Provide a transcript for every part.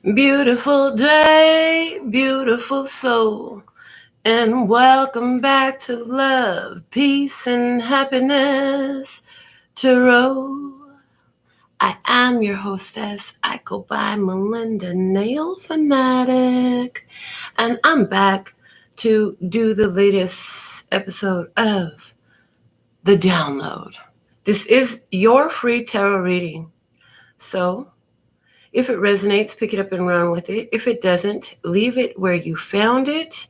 Beautiful day, beautiful soul, and welcome back to Love, Peace, and Happiness Tarot. I am your hostess. I go by Melinda, NailFanatic, and I'm back to do the latest episode of The Download. This is your free tarot reading, so if it resonates, pick it up and run with it. If it doesn't, leave it where you found it,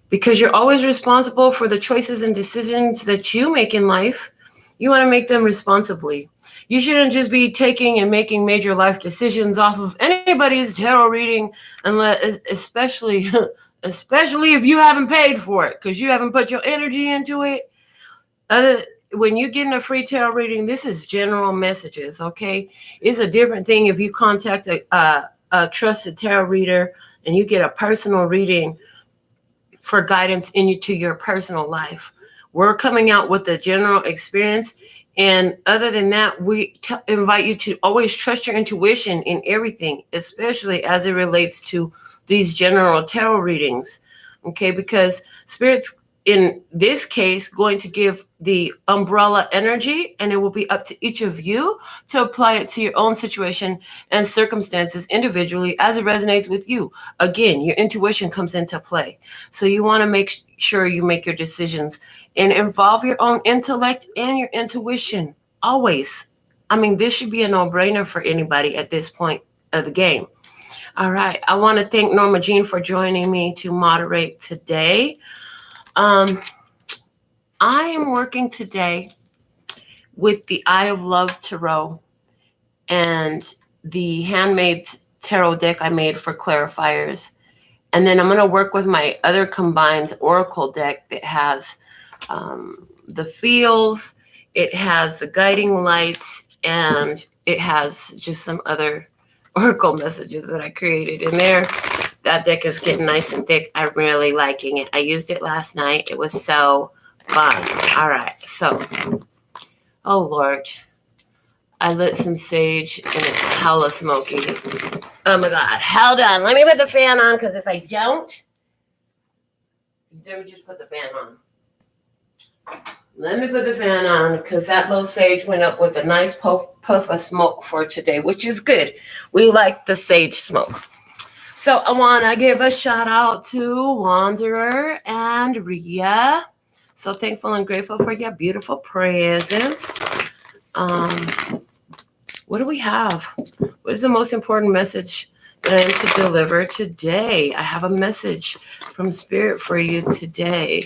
because you're always responsible for the choices and decisions that you make in life. You want to make them responsibly. You shouldn't just be taking and making major life decisions off of anybody's tarot reading, unless, especially if you haven't paid for it, because you haven't put your energy into it. When you get in a free tarot reading, this is general messages, okay? It's a different thing if you contact a trusted tarot reader and you get a personal reading for guidance into your personal life. We're coming out with a general experience, and other than that, we invite you to always trust your intuition in everything, especially as it relates to these general tarot readings, okay? Because Spirit's, in this case, going to give the umbrella energy, and it will be up to each of you to apply it to your own situation and circumstances individually as it resonates with you. Again, your intuition comes into play. So you want to make sure you make your decisions and involve your own intellect and your intuition always. I mean, this should be a no-brainer for anybody at this point of the game. All right. I want to thank Norma Jean for joining me to moderate today. I am working today with the Eye of Love Tarot and the handmade tarot deck I made for clarifiers. And then I'm going to work with my other combined oracle deck that has the feels, it has the guiding lights, and it has just some other oracle messages that I created in there. That deck is getting nice and thick. I'm really liking it. I used it last night. It was so fun. All right. So, oh, Lord. I lit some sage, and it's hella smoky. Oh, my God. Hold on. Let me put the fan on, because if I don't, let me just put the fan on. Let me put the fan on, because that little sage went up with a nice puff of smoke for today, which is good. We like the sage smoke. So I want to give a shout out to Wanderer and Ria. So thankful and grateful for your beautiful presence. What do we have? What is the most important message that I am to deliver today? I have a message from Spirit for you today.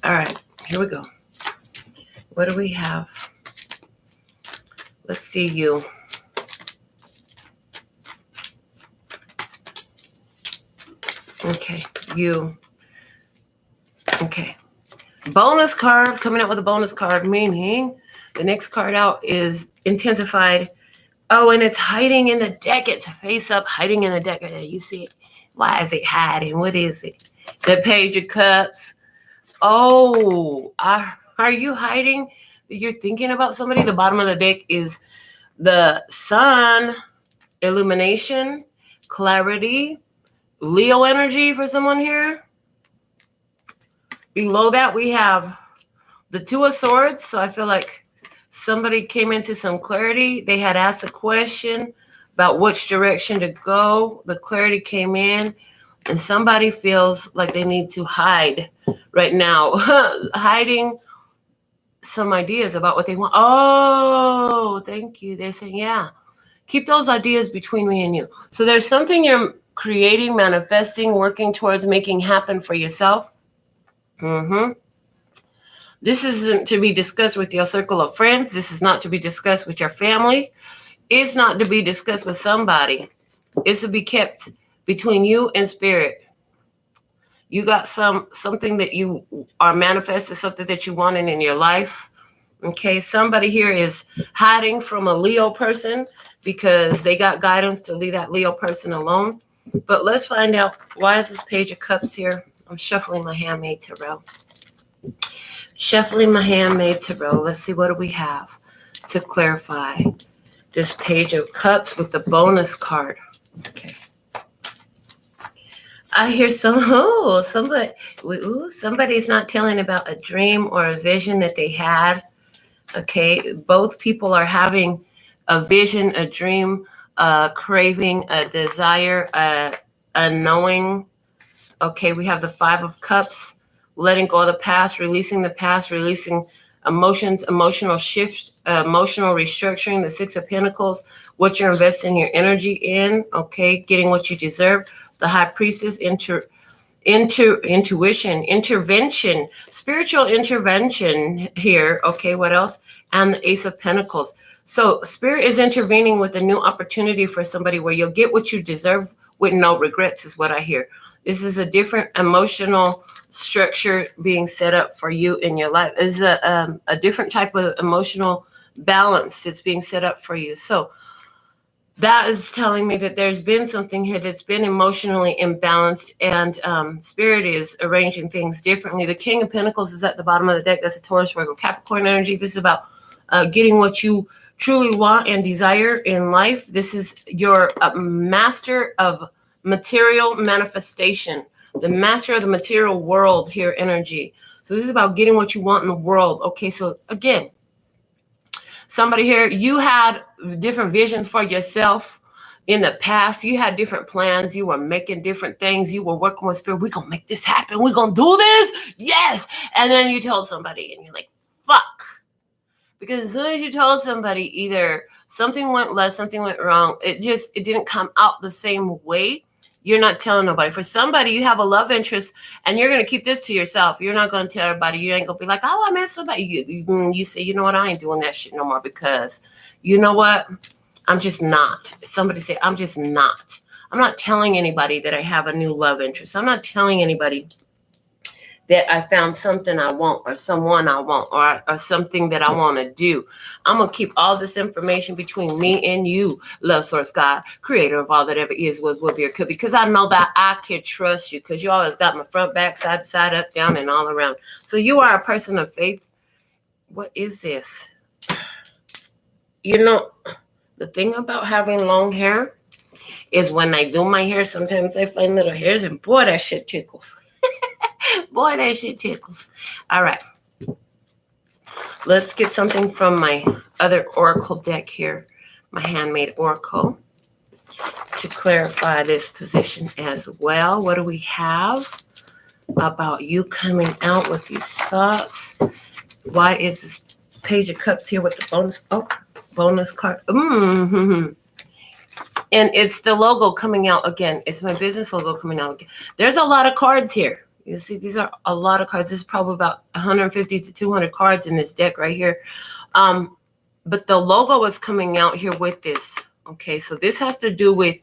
All right, here we go. What do we have? Let's see you. Okay, you. Okay. Bonus card, coming out with a bonus card, meaning the next card out is intensified. Oh, and it's hiding in the deck. It's face up, hiding in the deck. You see it? Why is it hiding? What is it? The Page of Cups. Oh, are you hiding? You're thinking about somebody? The bottom of the deck is the Sun, illumination, clarity, Leo energy for someone here. Below that, we have the Two of Swords. So I feel like somebody came into some clarity. They had asked a question about which direction to go. The clarity came in, and somebody feels like they need to hide right now, hiding some ideas about what they want. Oh, thank you. They're saying, yeah, keep those ideas between me and you. So there's something you're creating, manifesting, working towards making happen for yourself. This isn't to be discussed with your circle of friends. This is not to be discussed with your family. It's not to be discussed with somebody. It's to be kept between you and Spirit. You got something that you are manifesting, something that you wanted in your life. Okay, somebody here is hiding from a Leo person because they got guidance to leave that Leo person alone. But let's find out, why is this Page of Cups here? I'm shuffling my handmade tarot. Shuffling my handmade tarot. Let's see, what do we have to clarify this Page of Cups with the bonus card? Okay. I hear somebody's not telling about a dream or a vision that they had. Okay, both people are having a vision, a dream, a craving, a desire, a knowing. Okay, we have the Five of Cups, letting go of the past, releasing emotions, emotional shifts, emotional restructuring, the Six of Pentacles, what you're investing your energy in, okay, getting what you deserve. The High Priestess, intuition, intervention, spiritual intervention here. Okay, what else? And the Ace of Pentacles. So Spirit is intervening with a new opportunity for somebody where you'll get what you deserve with no regrets, is what I hear. This is a different emotional structure being set up for you in your life. It's a different type of emotional balance that's being set up for you. So that is telling me that there's been something here that's been emotionally imbalanced, and Spirit is arranging things differently. The King of Pentacles is at the bottom of the deck. That's a Taurus, Virgo, Capricorn energy. This is about getting what you truly want and desire in life. This is your master of material manifestation, the master of the material world here energy. So this is about getting what you want in the world. Okay, so again, somebody here, you had different visions for yourself in the past. You had different plans. You were making different things. You were working with Spirit. We're going to make this happen. We're going to do this. Yes. And then you told somebody and you're like, fuck. Because as soon as you told somebody, either something went left, something went wrong, it didn't come out the same way. You're not telling nobody. For somebody, you have a love interest and you're going to keep this to yourself. You're not going to tell everybody. You ain't going to be like, oh, I met somebody. You say, you know what? I ain't doing that shit no more because you know what? I'm just not. Somebody say, I'm just not. I'm not telling anybody that I have a new love interest. I'm not telling anybody that I found something I want or someone I want or something that I want to do. I'm going to keep all this information between me and you, love source God, creator of all that ever is, was, will be, or could be, because I know that I can trust you because you always got my front, back, side to side, up, down, and all around. So you are a person of faith. What is this? You know, the thing about having long hair is when I do my hair, sometimes I find little hairs and boy, that shit tickles. Boy, that shit tickles. All right. Let's get something from my other oracle deck here, my handmade oracle, to clarify this position as well. What do we have about you coming out with these thoughts? Why is this Page of Cups here with the bonus card? And it's the logo coming out again. It's my business logo coming out again. There's a lot of cards here. You see, these are a lot of cards. This is probably about 150 to 200 cards in this deck right here. But the logo is coming out here with this. Okay, so this has to do with,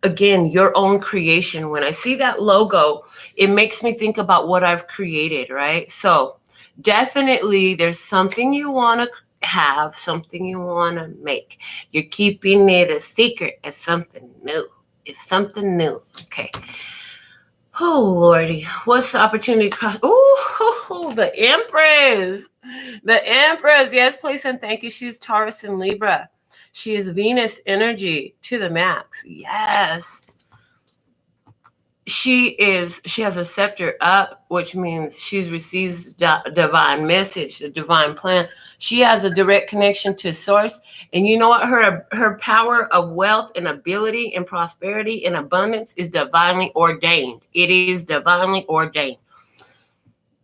again, your own creation. When I see that logo, it makes me think about what I've created, right? So definitely there's something you want to have, something you want to make. You're keeping it a secret. It's something new. It's something new. Okay. Oh, Lordy. What's the opportunity? Oh, the Empress. The Empress. Yes, please and thank you. She's Taurus and Libra. She is Venus energy to the max. Yes. She has a scepter up, which means she's received divine message, the divine plan. She has a direct connection to source. And you know what? Her power of wealth and ability and prosperity and abundance is divinely ordained. It is divinely ordained.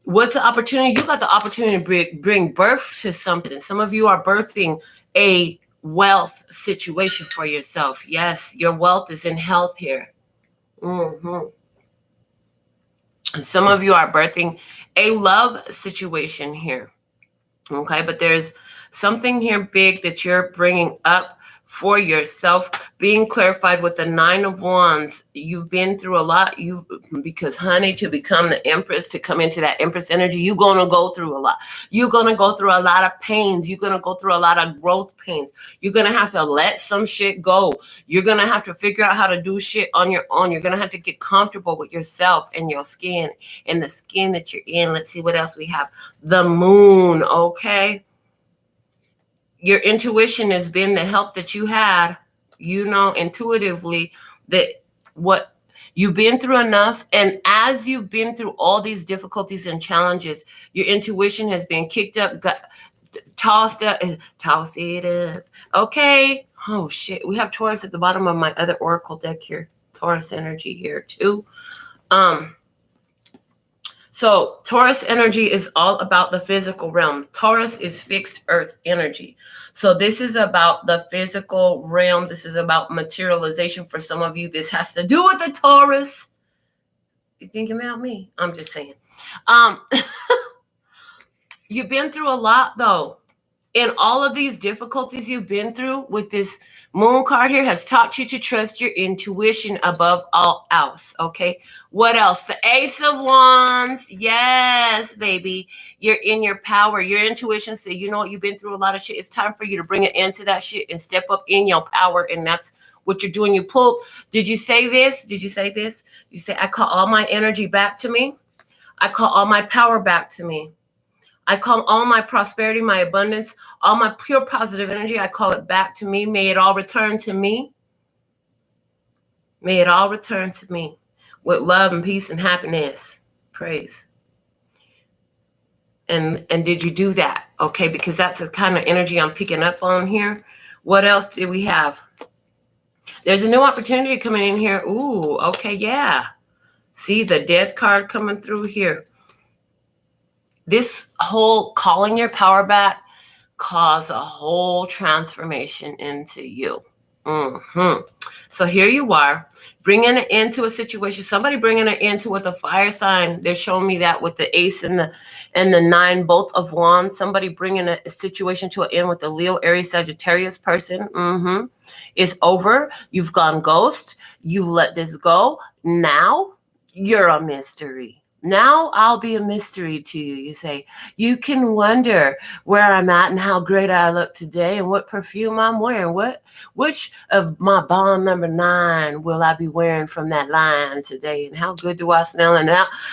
What's the opportunity? You got the opportunity to bring birth to something. Some of you are birthing a wealth situation for yourself. Yes, your wealth is in health here. Some of you are birthing a love situation here. Okay, but there's something here big that you're bringing up for yourself, being clarified with the 9 of Wands. You've been through a lot. Because honey, to become the Empress, to come into that Empress energy, you're going to go through a lot. You're going to go through a lot of pains. You're going to go through a lot of growth pains. You're going to have to let some shit go. You're going to have to figure out how to do shit on your own. You're going to have to get comfortable with yourself and your skin and the skin that you're in. Let's see what else we have. The Moon, okay? Your intuition has been the help that you had, intuitively, that what you've been through enough. And as you've been through all these difficulties and challenges, your intuition has been kicked up, tossed it up. Okay. Oh, shit. We have Taurus at the bottom of my other oracle deck here. Taurus energy here, too. So Taurus energy is all about the physical realm. Taurus is fixed earth energy. So this is about the physical realm. This is about materialization for some of you. This has to do with the Taurus. You thinking about me? I'm just saying. You've been through a lot, though. And all of these difficulties you've been through with this Moon card here has taught you to trust your intuition above all else, okay? What else? The Ace of Wands. Yes, baby. You're in your power. Your intuition says, you know what? You've been through a lot of shit. It's time for you to bring an end to that shit and step up in your power. And that's what you're doing. You pull. Did you say this? Did you say this? You say, I call all my energy back to me. I call all my power back to me. I call all my prosperity, my abundance, all my pure positive energy, I call it back to me. May it all return to me. May it all return to me with love and peace and happiness. Praise. And did you do that? Okay, because that's the kind of energy I'm picking up on here. What else do we have? There's a new opportunity coming in here. Ooh, okay, yeah. See the Death card coming through here. This whole calling your power back caused a whole transformation into you. So here you are, bringing it into a situation. Somebody bringing it into with a fire sign. They're showing me that with the Ace and the 9, both of Wands. Somebody bringing a situation to an end with a Leo, Aries, Sagittarius person. It's over. You've gone ghost. You've let this go. Now you're a mystery. Now I'll be a mystery to you. You say, you can wonder where I'm at and how great I look today and what perfume I'm wearing. Which of my bond number 9 will I be wearing from that line today? And how good do I smell? And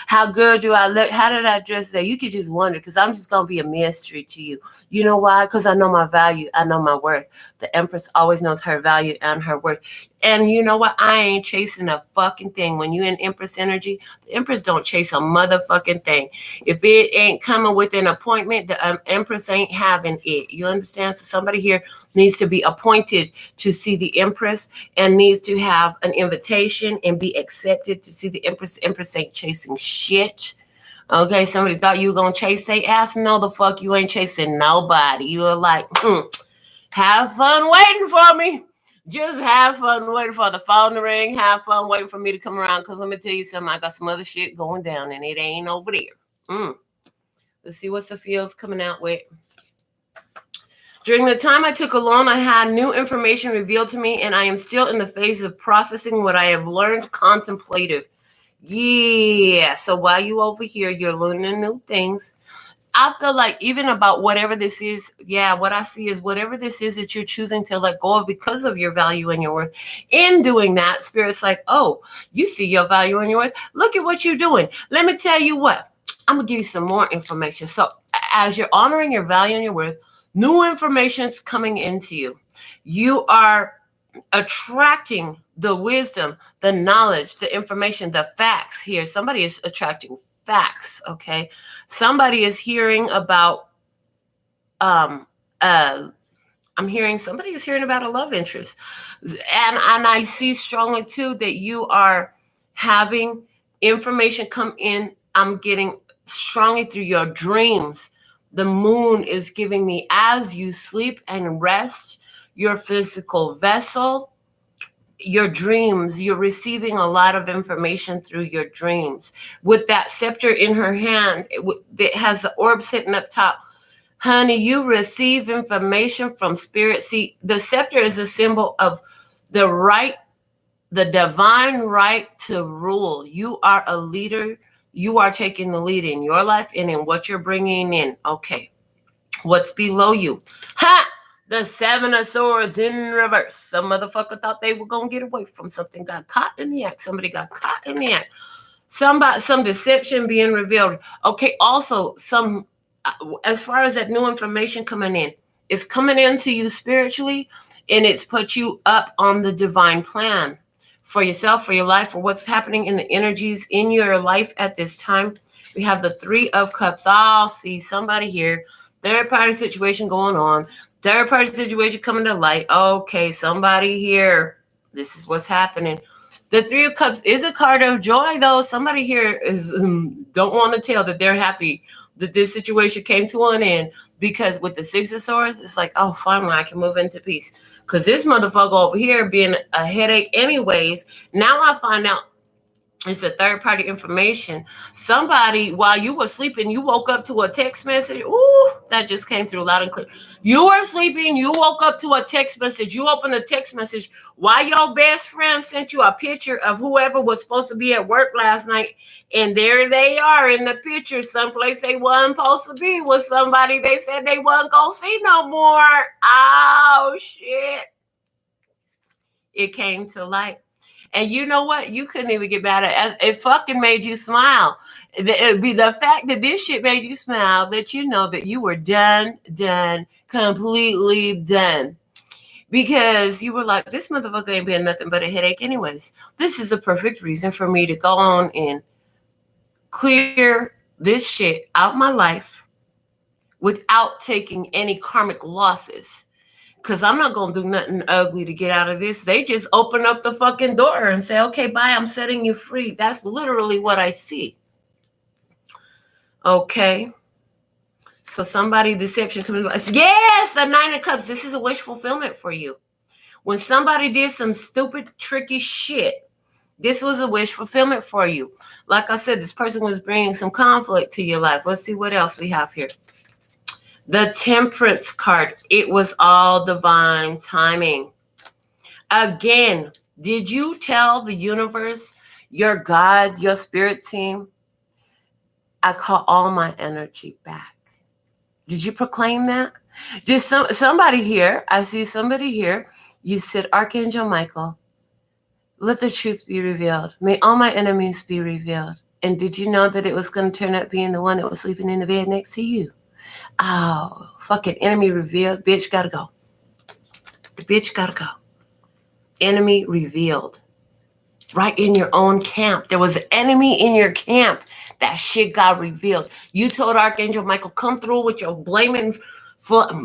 how good do I look? How did I dress today? You could just wonder, because I'm just going to be a mystery to you. You know why? Because I know my value. I know my worth. The Empress always knows her value and her worth. And you know what? I ain't chasing a fucking thing. When you in Empress energy, the Empress don't chase a motherfucking thing. If it ain't coming with an appointment, the Empress ain't having it. You understand? So somebody here needs to be appointed to see the Empress and needs to have an invitation and be accepted to see the Empress. Empress ain't chasing shit. Okay, somebody thought you were going to chase their ass. No, the fuck you ain't chasing nobody. You were like, have fun waiting for me. Just have fun waiting for the phone to ring. Have fun waiting for me to come around. Because let me tell you something. I got some other shit going down and it ain't over there. Let's see what Sophia's coming out with. During the time I took alone, I had new information revealed to me, and I am still in the phase of processing what I have learned. Contemplative. Yeah. So while you over here, you're learning new things. I feel like even about whatever this is, what I see is whatever this is that you're choosing to let go of because of your value and your worth. In doing that, Spirit's like, oh, you see your value and your worth. Look at what you're doing. Let me tell you what. I'm going to give you some more information. So as you're honoring your value and your worth, new information is coming into you. You are attracting the wisdom, the knowledge, the information, the facts here. Somebody is attracting facts, okay? Somebody is hearing about, I'm hearing somebody is hearing about a love interest. And I see strongly too that you are having information come in. I'm getting strongly through your dreams. The moon is giving me, as you sleep and rest your physical vessel, your dreams, you're receiving a lot of information through your dreams. With that scepter in her hand, it has the orb sitting up top. Honey, you receive information from spirit. See, the scepter is a symbol of the right, the divine right to rule. You are a leader. You are taking the lead in your life and in what you're bringing in. Okay. What's below you? Ha! The Seven of Swords in reverse. Some motherfucker thought they were going to get away from something. Got caught in the act. Somebody got caught in the act. Some deception being revealed. Okay. Also, as far as that new information coming in, it's coming into you spiritually, and it's put you up on the divine plan for yourself, for your life, for what's happening in the energies in your life at this time. We have the Three of Cups. I'll see somebody here. Third party situation going on. Third party situation coming to light. Okay, somebody here. This is what's happening. The Three of Cups is a card of joy, though. Somebody here is don't want to tell that they're happy that this situation came to an end, because with the Six of Swords, it's like, oh, finally, I can move into peace. Because this motherfucker over here being a headache anyways, now I find out it's a third-party information. Somebody, while you were sleeping, you woke up to a text message. Ooh, that just came through loud and clear. You were sleeping. You woke up to a text message. You opened a text message while your best friend sent you a picture of whoever was supposed to be at work last night. And there they are in the picture, someplace they wasn't supposed to be with somebody they said they wasn't going to see no more. Oh, shit. It came to light. And you know what? You couldn't even get mad at it. It fucking made you smile. It'd be the fact that this shit made you smile, that you know that you were done, completely done. Because you were like, this motherfucker ain't been nothing but a headache anyways. This is a perfect reason for me to go on and clear this shit out my life without taking any karmic losses. Because I'm not going to do nothing ugly to get out of this. They just open up the fucking door and say, okay, bye, I'm setting you free. That's literally what I see. Okay. So somebody, deception comes. Yes, the Nine of Cups. This is a wish fulfillment for you. When somebody did some stupid, tricky shit, this was a wish fulfillment for you. Like I said, this person was bringing some conflict to your life. Let's see what else we have here. The Temperance card. It was all divine timing. Again, did you tell the universe, your gods, your spirit team, I call all my energy back? Did you proclaim that? Did somebody here, I see somebody here, you said, Archangel Michael, let the truth be revealed. May all my enemies be revealed. And did you know that it was going to turn out being the one that was sleeping in the bed next to you? Oh, fucking enemy revealed. Bitch gotta go. The bitch gotta go. Enemy revealed. Right in your own camp. There was an enemy in your camp. That shit got revealed. You told Archangel Michael, come through with your blaming. Somebody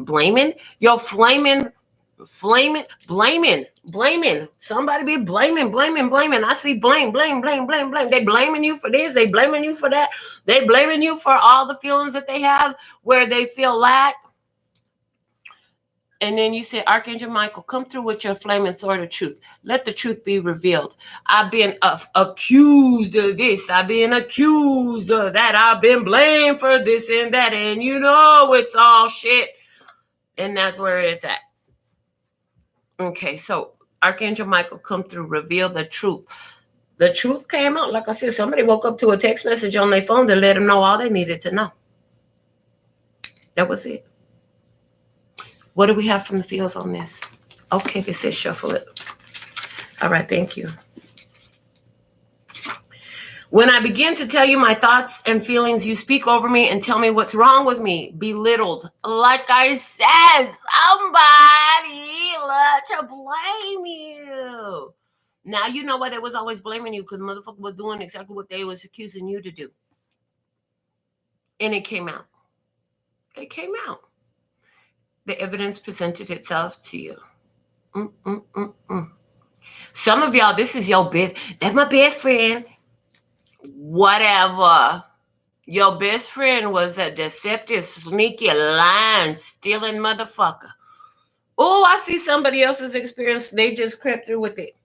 be blaming. I see blame. They blaming you for this. They blaming you for that. They blaming you for all the feelings that they have where they feel lack. And then you say, Archangel Michael, come through with your flaming sword of truth. Let the truth be revealed. I've been accused of this. I've been accused of that. I've been blamed for this and that. And you know it's all shit. And that's where it's at. Okay, so Archangel Michael, come through, reveal the truth. The truth came out. Like I said, somebody woke up to a text message on their phone to let them know all they needed to know. That was it. What do we have from the fields on this? Okay, this says shuffle it. All right, thank you. When I begin to tell you my thoughts and feelings, you speak over me and tell me what's wrong with me. Belittled. Like I said, somebody love to blame you. Now you know why they was always blaming you, because the motherfucker was doing exactly what they was accusing you to do. And it came out. It came out. The evidence presented itself to you. Some of y'all, this is your best. That's my best friend. Whatever. Your best friend was a deceptive, sneaky, lying, stealing motherfucker. Oh, I see somebody else's experience. They just crept through with it.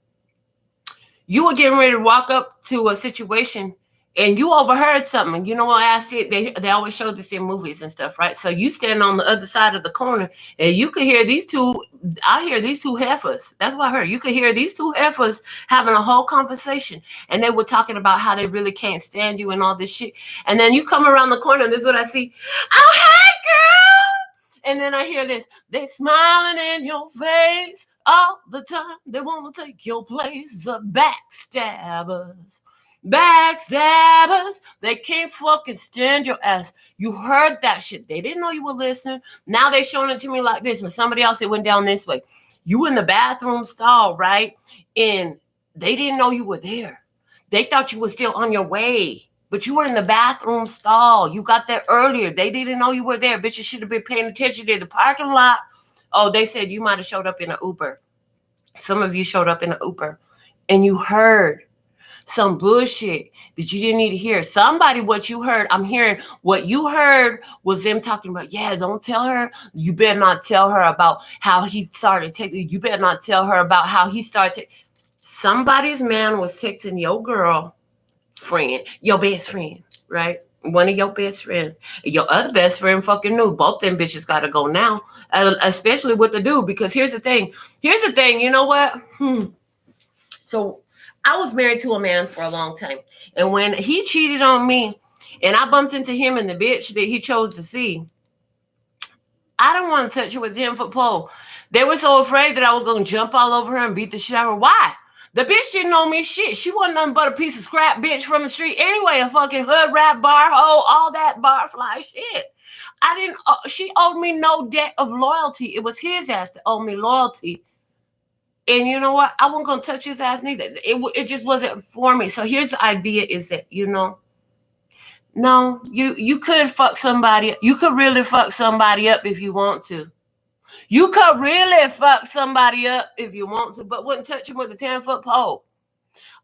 You were getting ready to walk up to a situation and you overheard something. You know what I said? They always show this in movies and stuff, right? So you stand on the other side of the corner, and you could hear these two. I hear these two heifers. That's what I heard. You could hear these two heifers having a whole conversation, and they were talking about how they really can't stand you and all this shit. And then you come around the corner, and this is what I see. Oh, hey, girl! And then I hear this. They smiling in your face all the time. They want to take your place. The backstabbers. Backstabbers, they can't fucking stand your ass. You heard that shit. They didn't know you were listening. Now they showing it to me like this. When somebody else, it went down this way. You in the bathroom stall, right? And they didn't know you were there. They thought you were still on your way. But you were in the bathroom stall. You got there earlier. They didn't know you were there. Bitch, you should have been paying attention to the parking lot. Oh, they said you might have showed up in an Uber. Some of you showed up in an Uber. And you heard some bullshit that you didn't need to hear. Somebody, what you heard, I'm hearing what you heard was them talking about, yeah, don't tell her. You better not tell her about how he started taking, you better not tell her about how he started. Somebody's man was texting your girl friend, your best friend, right? One of your best friends. Your other best friend fucking knew. Both them bitches got to go now, especially with the dude, because here's the thing. You know what? So I was married to a man for a long time. And when he cheated on me and I bumped into him and the bitch that he chose to see, I don't want to touch her with a 10-foot pole. They were so afraid that I was going to jump all over her and beat the shit out of her. Why? The bitch didn't know me shit. She wasn't nothing but a piece of scrap bitch from the street anyway, a fucking hood rat, bar hoe, all that barfly shit. She owed me no debt of loyalty. It was his ass that owed me loyalty. And you know what? I wasn't going to touch his ass neither. It just wasn't for me. So here's the idea is that, no, you could fuck somebody. You could really fuck somebody up if you want to. You could really fuck somebody up if you want to, but wouldn't touch him with a 10-foot pole.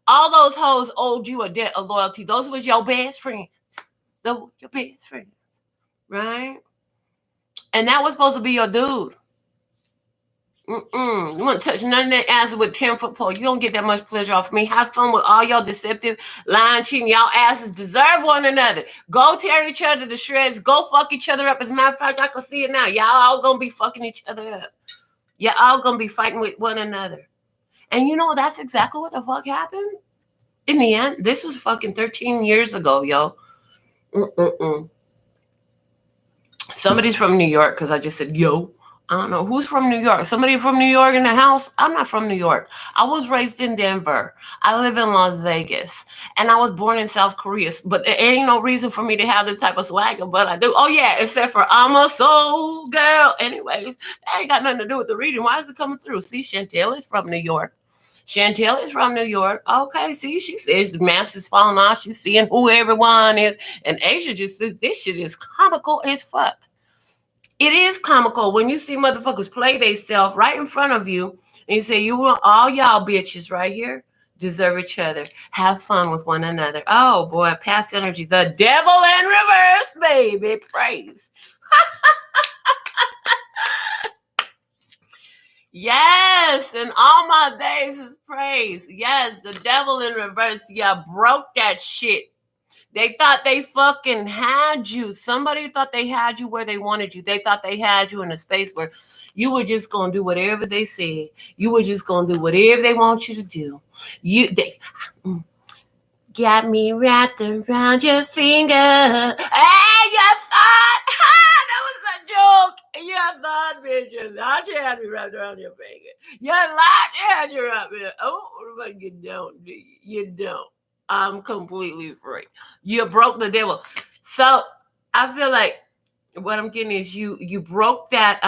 All those hoes owed you a debt of loyalty. Those was your best friends. Those were your best friends, right? And that was supposed to be your dude. You want to touch none of that ass with a 10-foot pole. You don't get that much pleasure off of me. Have fun with all y'all deceptive, lying, cheating. Y'all asses deserve one another. Go tear each other to shreds. Go fuck each other up. As a matter of fact, I can see it now. Y'all all gonna be fucking each other up. Y'all all gonna be fighting with one another. And you know, that's exactly what the fuck happened. In the end, this was fucking 13 years ago, yo. Somebody's from New York, because I just said, yo. I don't know. Who's from New York? Somebody from New York in the house? I'm not from New York. I was raised in Denver. I live in Las Vegas. And I was born in South Korea. But there ain't no reason for me to have this type of swagger, but I do. Oh, yeah, except for I'm a soul girl. Anyways, that ain't got nothing to do with the region. Why is it coming through? See, Chantel is from New York. Chantel is from New York. Okay, see, she says the mask is falling off. She's seeing who everyone is. And Asia just said this shit is comical as fuck. It is comical when you see motherfuckers play themselves right in front of you and you say, you want all y'all bitches right here deserve each other. Have fun with one another. Oh, boy, past energy. The devil in reverse, baby. Praise. Yes, and all my days is praise. Yes, the devil in reverse. Yeah, broke that shit. They thought they fucking had you. Somebody thought they had you where they wanted you. They thought they had you in a space where you were just going to do whatever they said. You were just going to do whatever they want you to do. They got me wrapped around your finger. Hey, you thought? That was a joke. You thought, bitch, you thought you had me wrapped around your finger. You thought you had you wrapped around. Oh, but you don't, do you? You don't. I'm completely free. You broke the devil. So I feel like what I'm getting is you broke that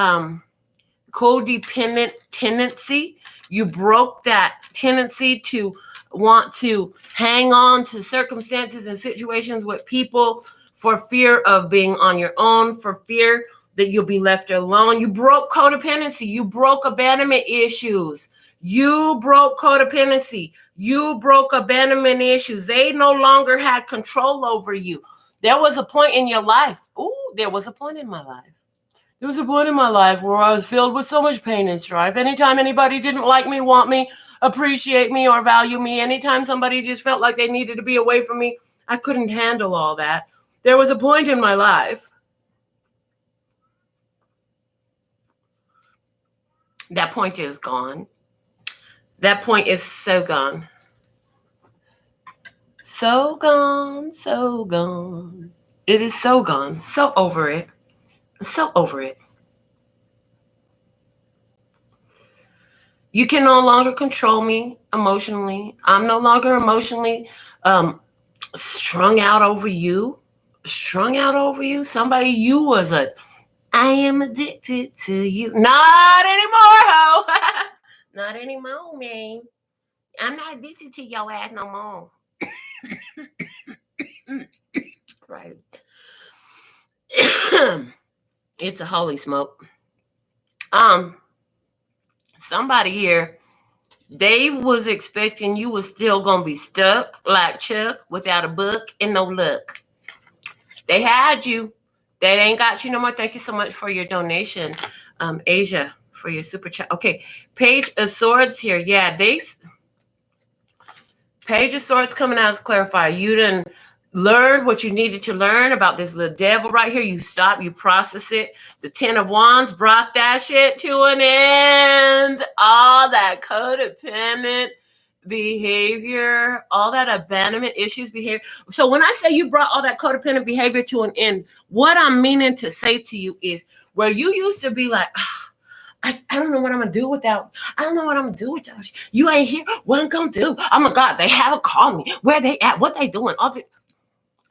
codependent tendency. You broke that tendency to want to hang on to circumstances and situations with people for fear of being on your own, for fear that you'll be left alone. You broke codependency. You broke abandonment issues. You broke codependency. You broke abandonment issues. They no longer had control over you. There was a point in your life. There was a point in my life. There was a point in my life where I was filled with so much pain and strife. Anytime anybody didn't like me, want me, appreciate me, or value me, anytime somebody just felt like they needed to be away from me, I couldn't handle all that. There was a point in my life. That point is gone. That point is so gone. So gone, so gone. It is so gone. So over it. So over it. You can no longer control me emotionally. I'm no longer emotionally strung out over you. Strung out over you. Somebody you was a, I am addicted to you. Not anymore, ho. Not anymore, man. I'm not addicted to your ass no more. Right. It's a holy smoke. Somebody here, they was expecting you was still gonna be stuck like Chuck without a book and no luck. They had you. They ain't got you no more. Thank you so much for your donation, Asia, for your super chat. Okay, Page of Swords here. Yeah, Page of Swords coming out as clarifier. You done learned what you needed to learn about this little devil right here. You stop, you process it. The 10 of Wands brought that shit to an end. All that codependent behavior, all that abandonment issues behavior. So when I say you brought all that codependent behavior to an end, what I'm meaning to say to you is where you used to be like, I don't know what I'm going to do without, I don't know what I'm going to do without you. You ain't here. What I'm going to do? Oh my God, they haven't called me. Where they at? What they doing?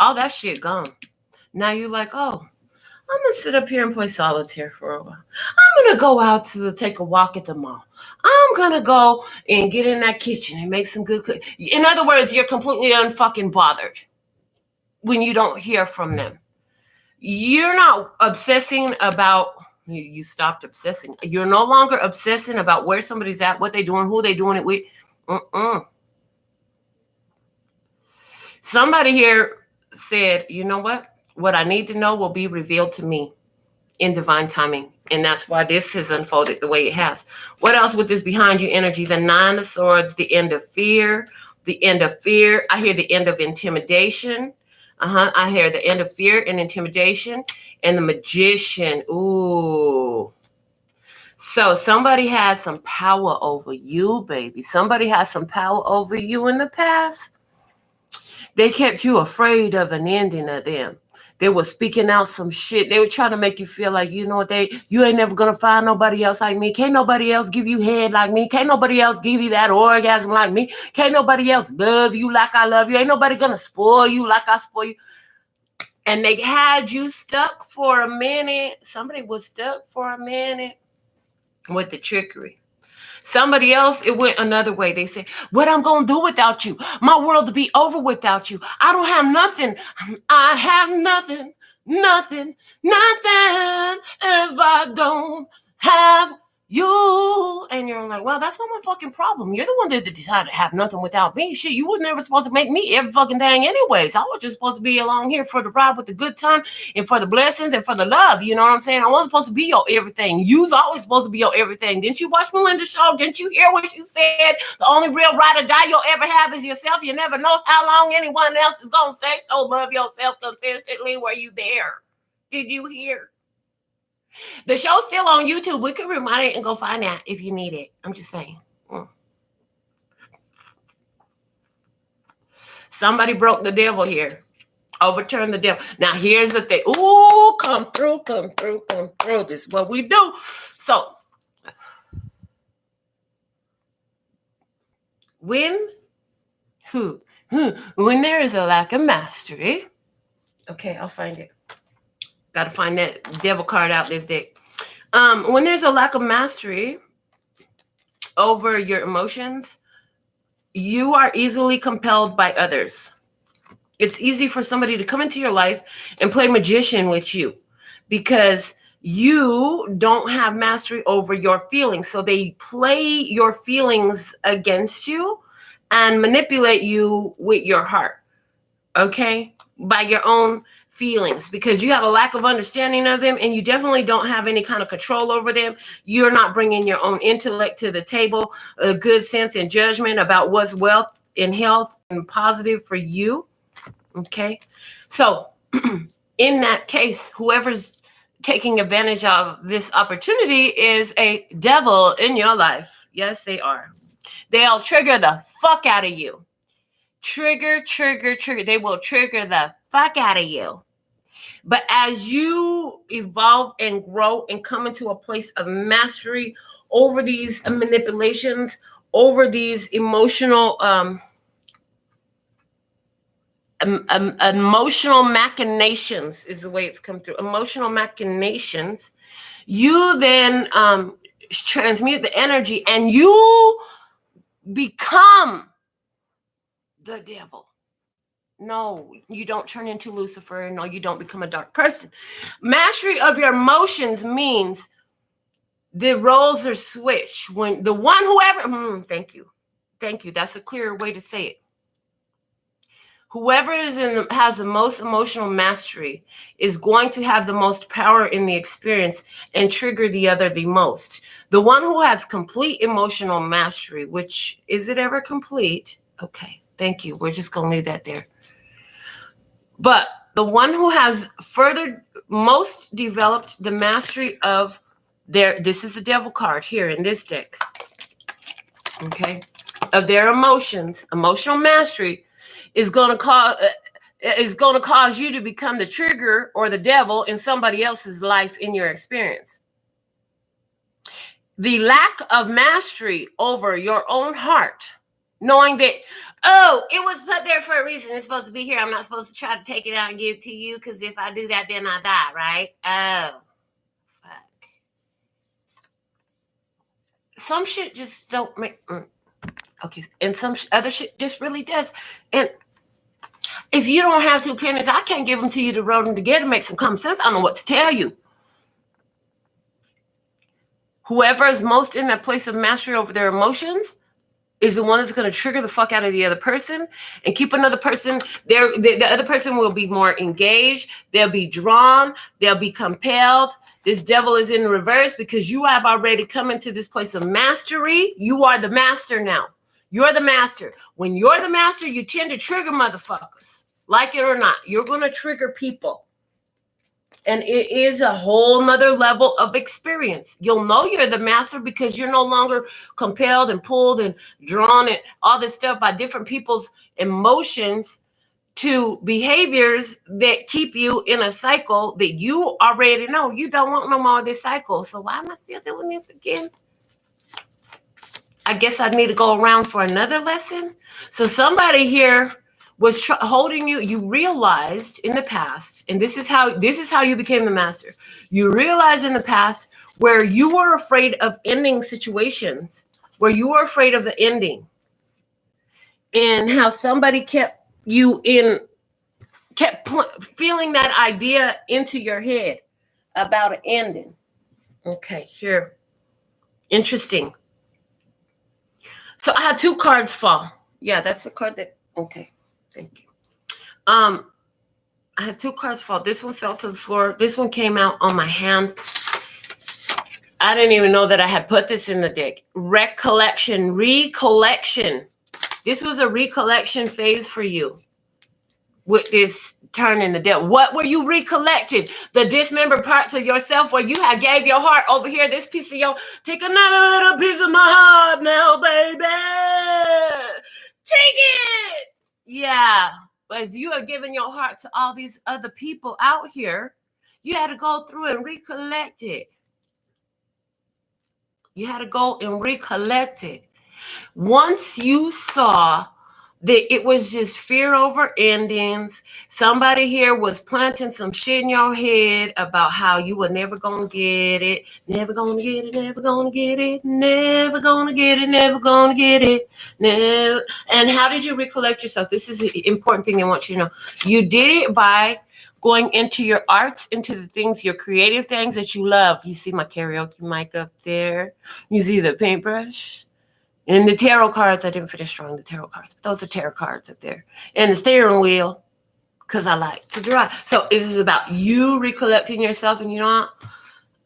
All that shit gone. Now you're like, oh, I'm going to sit up here and play solitaire for a while. I'm going to go out to take a walk at the mall. I'm going to go and get in that kitchen and make some good cooking. In other words, you're completely unfucking bothered when you don't hear from them. You're not obsessing about, you stopped obsessing. You're no longer obsessing about where somebody's at, what they're doing, who they're doing it with. Somebody here said, you know what I need to know will be revealed to me in divine timing, and that's why this has unfolded the way it has. What else with this behind you energy? The 9 of Swords, the end of fear. The end of fear. I hear the end of intimidation. I hear the end of fear and intimidation. And the Magician. Ooh. So somebody has some power over you, baby. Somebody has some power over you in the past. They kept you afraid of an ending of them. They were speaking out some shit. They were trying to make you feel like, you know what, you ain't never going to find nobody else like me. Can't nobody else give you head like me. Can't nobody else give you that orgasm like me. Can't nobody else love you like I love you. Ain't nobody going to spoil you like I spoil you. And they had you stuck for a minute. Somebody was stuck for a minute with the trickery. Somebody else, it went another way. They said, what I'm going to do without you? My world to be over without you. I don't have nothing. I have nothing if I don't have you. And you're like, well, that's not my fucking problem. You're the one that decided to have nothing without me. Shit, you was never supposed to make me every fucking thing anyways. I was just supposed to be along here for the ride with the good time and for the blessings and for the love. You know what I'm saying? I wasn't supposed to be your everything. You was always supposed to be your everything. Didn't you watch Melinda's show? Didn't you hear what she said? The only real ride or die you'll ever have is yourself. You never know how long anyone else is going to stay. So love yourself consistently. Were you there? Did you hear? The show's still on YouTube. We can rewind it and go find out if you need it. I'm just saying. Somebody broke the devil here. Overturn the devil. Now, here's the thing. Ooh, come through. This is what we do. So, when there is a lack of mastery, okay, I'll find it. Got to find that devil card out this deck. When there's a lack of mastery over your emotions, you are easily compelled by others. It's easy for somebody to come into your life and play magician with you because you don't have mastery over your feelings. So they play your feelings against you and manipulate you with your heart, okay? By your own feelings, because you have a lack of understanding of them and you definitely don't have any kind of control over them. You're not bringing your own intellect to the table, a good sense and judgment about what's wealth and health and positive for you. Okay. So in that case, whoever's taking advantage of this opportunity is a devil in your life. Yes, they are. They'll trigger the fuck out of you. Trigger. They will trigger the fuck out of you. But as you evolve and grow and come into a place of mastery over these manipulations, over these emotional emotional machinations is the way it's come through. Emotional machinations. You then transmute the energy and you become the devil. No, you don't turn into Lucifer. No, you don't become a dark person. Mastery of your emotions means the roles are switched. When the one whoever, thank you. That's a clearer way to say it. Whoever has the most emotional mastery is going to have the most power in the experience and trigger the other the most. The one who has complete emotional mastery, which is it ever complete? Okay, thank you. We're just going to leave that there. But the one who has most developed the mastery of this is the devil card here in this deck. Okay, of their emotions, emotional mastery is going to cause you to become the trigger or the devil in somebody else's life in your experience. The lack of mastery over your own heart, knowing that, oh, it was put there for a reason. It's supposed to be here. I'm not supposed to try to take it out and give it to you because if I do that, then I die, right? Oh, fuck. Some shit just don't make... Okay, and some other shit just really does. And if you don't have 2 pennies, I can't give them to you to roll them together, make some common sense. I don't know what to tell you. Whoever is most in that place of mastery over their emotions is the one that's going to trigger the fuck out of the other person and keep another person there. The other person will be more engaged. They'll be drawn. They'll be compelled. This devil is in reverse because you have already come into this place of mastery. You are the master now. You're the master. When you're the master, you tend to trigger motherfuckers. Like it or not, you're going to trigger people. And it is a whole nother level of experience. You'll know you're the master because you're no longer compelled and pulled and drawn and all this stuff by different people's emotions to behaviors that keep you in a cycle that you already know. You don't want no more of this cycle. So why am I still doing this again? I guess I need to go around for another lesson. So somebody here was holding you. You realized in the past, and this is how you became the master. You realized in the past where you were afraid of ending situations, where you were afraid of the ending, and how somebody kept feeling that idea into your head about an ending. Okay, here. Interesting. So I had 2 cards fall. Yeah, that's the card that, okay, thank you. I had 2 cards fall. This one fell to the floor. This one came out on my hand. I didn't even know that I had put this in the deck. Recollection. This was a recollection phase for you with this turn in the devil. What were you recollecting? The dismembered parts of yourself where you had gave your heart over here, this piece of your, take another little piece of my heart now, baby. Take it. Yeah. As you are giving your heart to all these other people out here, you had to go through and recollect it. You had to go and recollect it. Once you saw that it was just fear over endings, somebody here was planting some shit in your head about how you were never going to get it, never going to get it, never going to get it, never going to get it, never going to get it, never. And how did you recollect yourself? This is the important thing I want you to know. You did it by going into your arts, into the things, your creative things that you love. You see my karaoke mic up there. You see the paintbrush. And the tarot cards, I didn't finish drawing the tarot cards, but those are tarot cards up there. And the steering wheel, because I like to draw. So this is about you recollecting yourself. And you know what?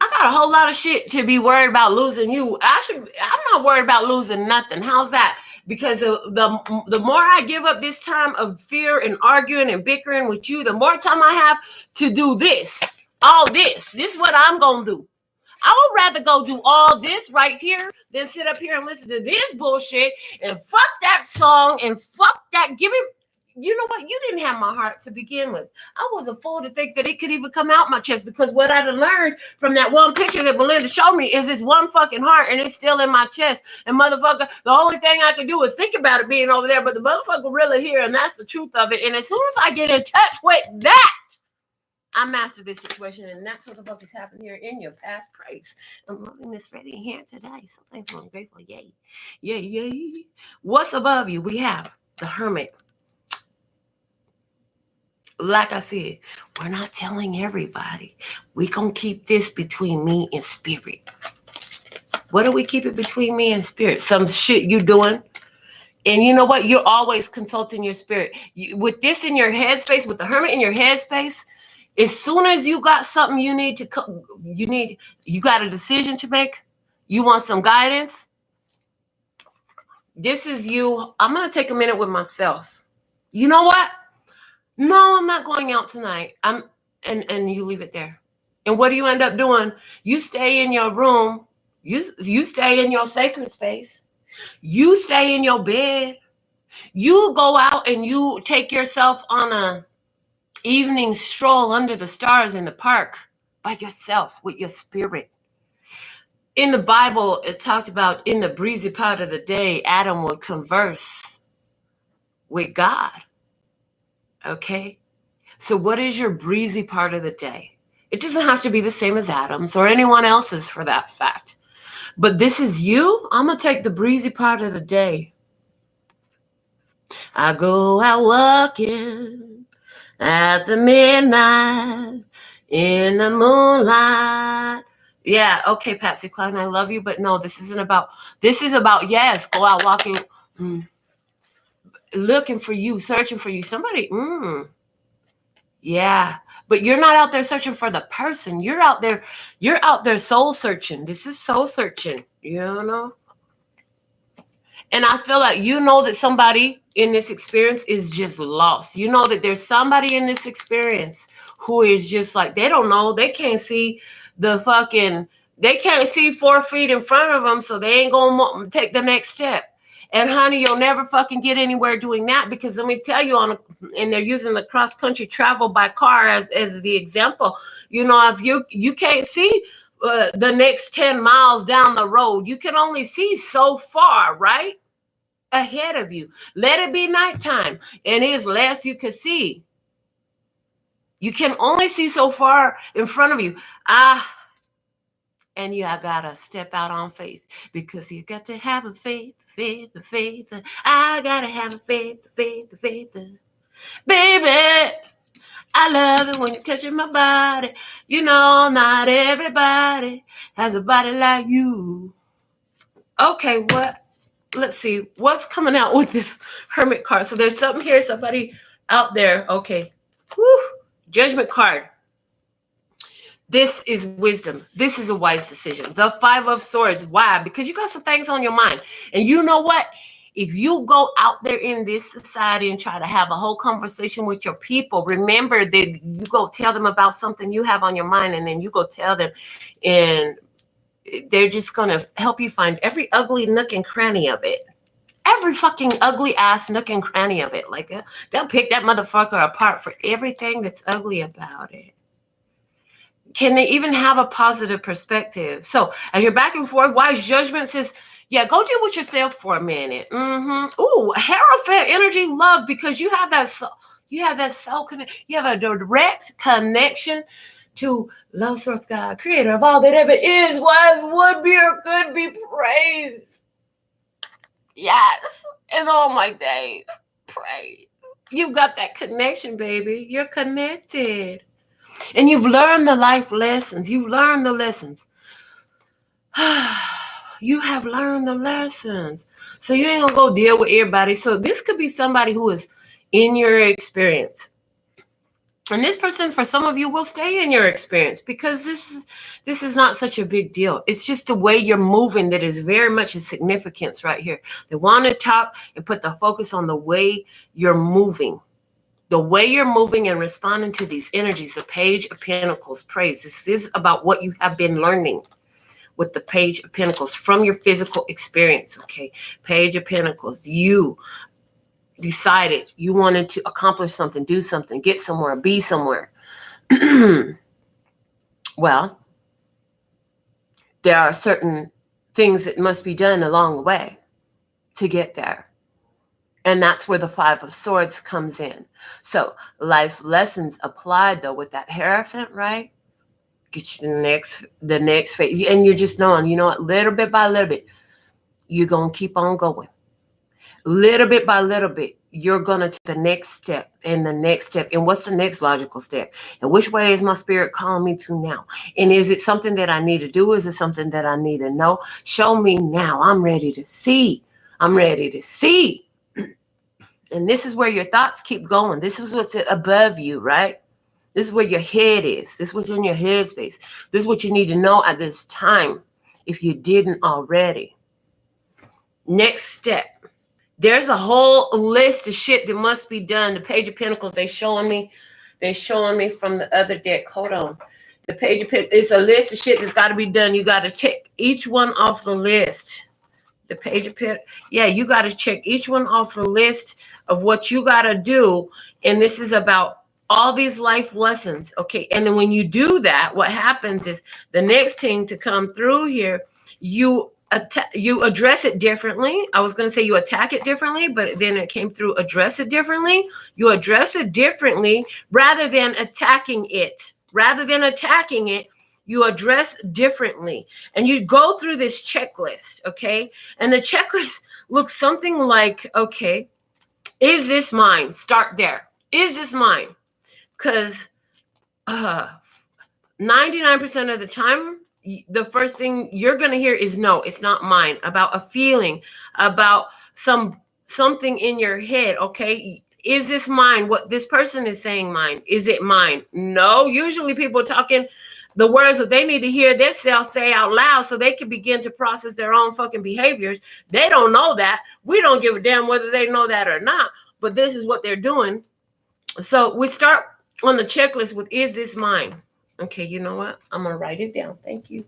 I got a whole lot of shit to be worried about losing you. I'm not worried about losing nothing. How's that? Because the more I give up this time of fear and arguing and bickering with you, the more time I have to do this. All this. This is what I'm going to do. I would rather go do all this right here than sit up here and listen to this bullshit and fuck that song and fuck that. Give me, you know what? You didn't have my heart to begin with. I was a fool to think that it could even come out my chest, because what I'd learned from that one picture that Melinda showed me is this one fucking heart, and it's still in my chest. And motherfucker, the only thing I can do is think about it being over there, but the motherfucker really here, and that's the truth of it. And as soon as I get in touch with that, I mastered this situation, and that's what the fuck is happening here in your past praise. I'm loving this reading here today. So thankful and grateful. Yay. Yay, yay. What's above you? We have the Hermit. Like I said, we're not telling everybody. We're going to keep this between me and spirit. What do we keep it between me and spirit? Some shit you doing. And you know what? You're always consulting your spirit. With this in your headspace, with the Hermit in your headspace, as soon as you got something you got a decision to make, you want some guidance, this is you. I'm going to take a minute with myself. You know what? No, I'm not going out tonight. And you leave it there. And what do you end up doing? You stay in your room. You stay in your sacred space. You stay in your bed. You go out and you take yourself on a evening stroll under the stars in the park by yourself with your spirit. In the Bible, it talked about in the breezy part of the day, Adam would converse with God. Okay? So what is your breezy part of the day? It doesn't have to be the same as Adam's or anyone else's for that fact. But this is you. I'm going to take the breezy part of the day. I go out walking at the midnight in the moonlight. Yeah, okay, Patsy Cline, I love you, but no, this is about, yes, go out walking, looking for you, searching for you. Somebody, yeah, but you're not out there searching for the person. You're out there soul searching. This is soul searching, you know? And I feel like you know that somebody in this experience is just lost. You know that there's somebody in this experience who is just like, they don't know. They can't see they can't see 4 feet in front of them, so they ain't going to take the next step. And honey, you'll never fucking get anywhere doing that, because let me tell you, and they're using the cross-country travel by car as the example. You know, if you can't see the next 10 miles down the road, you can only see so far, right? Ahead of you. Let it be nighttime, and it's less you can see. You can only see so far in front of you. And you gotta step out on faith, because you got to have a faith. I gotta have a faith. Baby, I love it when you're touching my body. You know, not everybody has a body like you. Okay, let's see. What's coming out with this Hermit card? So there's something here, somebody out there. Okay. Whew. Judgment card. This is wisdom. This is a wise decision. The 5 of Swords. Why? Because you got some things on your mind. And you know what? If you go out there in this society and try to have a whole conversation with your people, remember that you go tell them about something you have on your mind, and then you go tell them, and they're just going to help you find every ugly nook and cranny of it. Every fucking ugly ass nook and cranny of it. Like, they'll pick that motherfucker apart for everything that's ugly about it. Can they even have a positive perspective? So as you're back and forth, wise judgment says, yeah, go deal with yourself for a minute. Ooh, Hierophant energy, love, because you have that soul, you have a direct connection to love, source, God, creator of all that ever is, was, would be, or could be, praised. Yes, in all my days, praise. You've got that connection, baby. You're connected. And you've learned the life lessons. You've learned the lessons. You have learned the lessons. So you ain't going to go deal with everybody. So this could be somebody who is in your experience. And this person, for some of you, will stay in your experience because this is not such a big deal. It's just the way you're moving that is very much a significance right here. They want to talk and put the focus on the way you're moving. The way you're moving and responding to these energies. The Page of Pentacles praise. This is about what you have been learning with the Page of Pentacles from your physical experience, okay? Page of Pentacles, you decided you wanted to accomplish something, do something, get somewhere, be somewhere. Well, there are certain things that must be done along the way to get there. And that's where the Five of Swords comes in. So life lessons applied, though, with that Hierophant, right? Get you the next phase. And you're just knowing, you know what, little bit by little bit, you're going to keep on going. Little bit by little bit, you're going to take the next step and the next step. And what's the next logical step? And which way is my spirit calling me to now? And is it something that I need to do? Is it something that I need to know? Show me now. I'm ready to see. I'm ready to see. And this is where your thoughts keep going. This is what's above you, right? This is where your head is. This is what's in your head space. This is what you need to know at this time if you didn't already. Next step. There's a whole list of shit that must be done. The Page of Pentacles, they're showing me from the other deck. Hold on. The Page of Pentacles, it's a list of shit that's got to be done. You got to check each one off the list. The Page of Pentacles, yeah, you got to check each one off the list of what you got to do. And this is about all these life lessons, okay? And then when you do that, what happens is the next thing to come through here, you address it differently. I was going to say you attack it differently, but then it came through address it differently. You address it differently rather than attacking it. Rather than attacking it, you address differently. And you go through this checklist, okay? And the checklist looks something like, okay, is this mine? Start there. Is this mine? Because 99% of the time, the first thing you're going to hear is no, it's not mine. About a feeling, about something in your head, okay? Is this mine? What this person is saying mine? Is it mine? No. Usually people talking the words that they need to hear themselves say out loud so they can begin to process their own fucking behaviors. They don't know that. We don't give a damn whether they know that or not. But this is what they're doing. So we start on the checklist with, is this mine? Okay, you know what? I'm going to write it down. Thank you.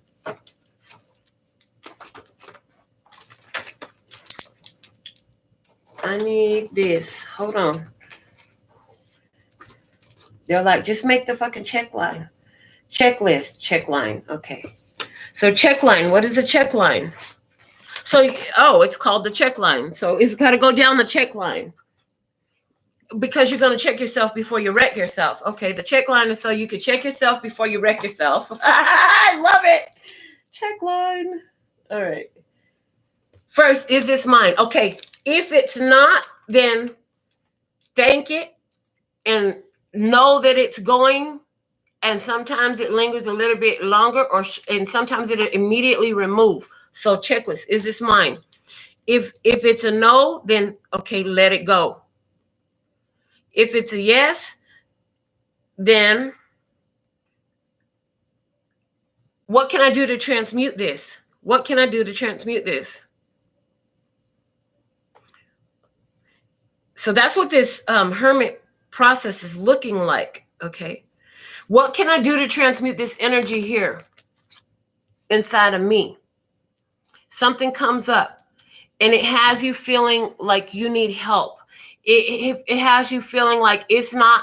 I need this. Hold on. They're like, just make the fucking check line. Checklist, check line. Okay. So check line. What is a check line? So, it's called the check line. So it's got to go down the check line. Because you're going to check yourself before you wreck yourself. Okay, the check line is so you can check yourself before you wreck yourself. I love it. Check line. All right. First, is this mine? Okay, if it's not, then thank it and know that it's going. And sometimes it lingers a little bit longer, and sometimes it'll immediately remove. So checklist, is this mine? If it's a no, then okay, let it go. If it's a yes, then what can I do to transmute this? What can I do to transmute this? So that's what this hermit process is looking like, okay? What can I do to transmute this energy here inside of me? Something comes up and it has you feeling like you need help. It has you feeling like it's not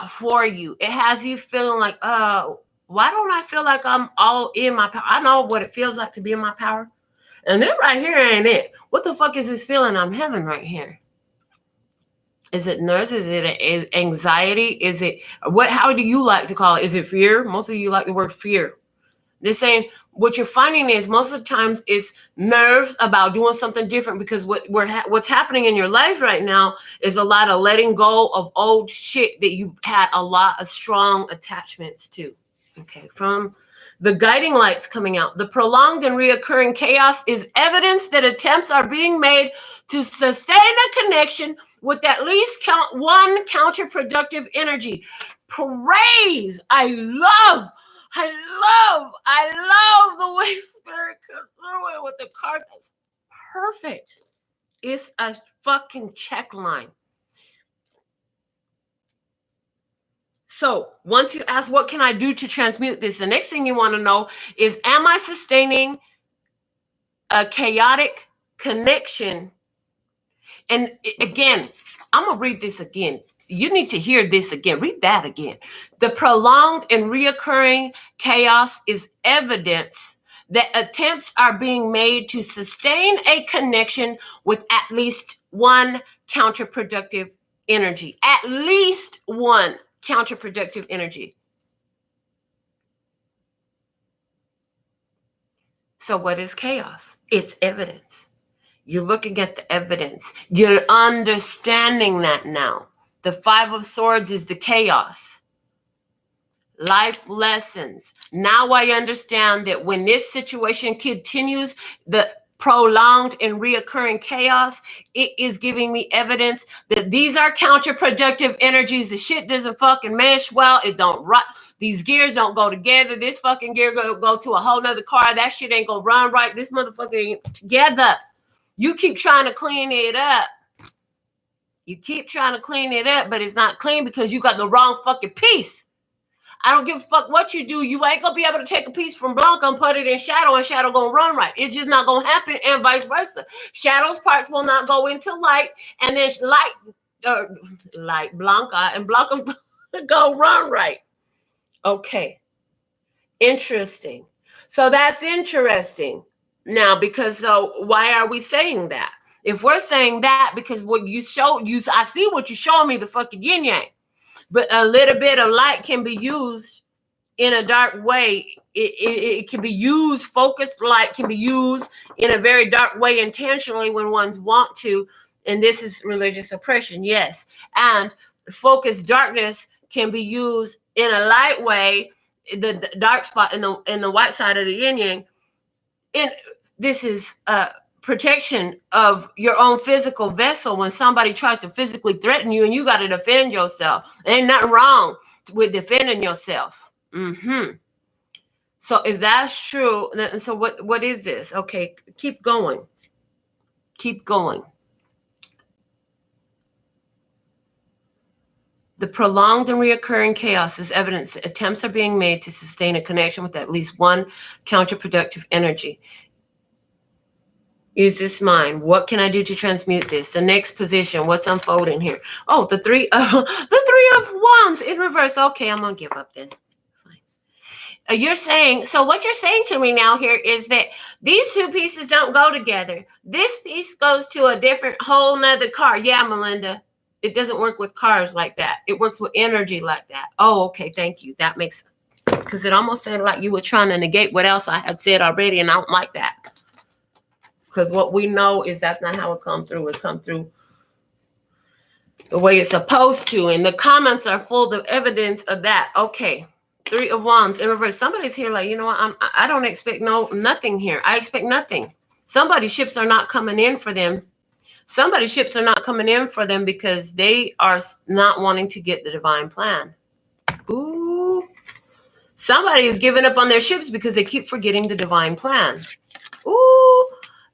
for you. It has you feeling like, why don't I feel like I'm all in my power? I know what it feels like to be in my power. And then right here ain't it. What the fuck is this feeling I'm having right here? Is it nerves? Is it anxiety? Is it how do you like to call it? Is it fear? Most of you like the word fear. They're saying what you're finding is most of the times it's nerves about doing something different, because what's happening in your life right now is a lot of letting go of old shit that you had a lot of strong attachments to. Okay, from the guiding lights coming out. The prolonged and reoccurring chaos is evidence that attempts are being made to sustain a connection with at least one counterproductive energy. Praise. I love the way Spirit comes through it with the card. That's perfect. It's a fucking check line. So once you ask, what can I do to transmute this? The next thing you want to know is, am I sustaining a chaotic connection? And again, I'm going to read this again. You need to hear this again. Read that again. The prolonged and reoccurring chaos is evidence that attempts are being made to sustain a connection with at least one counterproductive energy. At least one counterproductive energy. So what is chaos? It's evidence. You're looking at the evidence. You're understanding that now. The Five of Swords is the chaos. Life lessons. Now I understand that when this situation continues, the prolonged and reoccurring chaos, it is giving me evidence that these are counterproductive energies. The shit doesn't fucking mesh well. It don't run. These gears don't go together. This fucking gear gonna go to a whole nother car. That shit ain't gonna run right. This motherfucker ain't together. You keep trying to clean it up. You keep trying to clean it up, but it's not clean because you got the wrong fucking piece. I don't give a fuck what you do. You ain't gonna be able to take a piece from Blanca and put it in Shadow, and Shadow gonna run right. It's just not gonna happen, and vice versa. Shadow's parts will not go into light, and then light Blanca, and Blanca's gonna go run right. Okay, interesting. So that's interesting. Now, because why are we saying that? If we're saying that, because what you showed, I see what you showed me, the fucking yin yang. But a little bit of light can be used in a dark way. It can be used, focused light can be used in a very dark way intentionally when ones want to. And this is religious oppression, yes. And focused darkness can be used in a light way, the dark spot in the white side of the yin yang. And this is protection of your own physical vessel when somebody tries to physically threaten you and you got to defend yourself. There ain't nothing wrong with defending yourself. So if that's true, so what is this? Okay, keep going. Keep going. The prolonged and reoccurring chaos is evidence that attempts are being made to sustain a connection with at least one counterproductive energy. Is this mine? What can I do to transmute this? The next position, what's unfolding here? Oh, the three of wands in reverse. Okay, I'm gonna give up then. Fine. You're saying, so what you're saying to me now here is that these two pieces don't go together. This piece goes to a different whole nother car. Yeah, Melinda, it doesn't work with cars like that. It works with energy like that. Oh, okay, thank you. That makes sense. Because it almost sounded like you were trying to negate what else I had said already, and I don't like that. Because what we know is that's not how it come through. It come through the way it's supposed to. And the comments are full of evidence of that. Okay. Three of Wands in reverse. Somebody's here like, you know what? I don't expect nothing here. I expect nothing. Somebody's ships are not coming in for them. Somebody's ships are not coming in for them because they are not wanting to get the divine plan. Ooh. Somebody is giving up on their ships because they keep forgetting the divine plan. Ooh.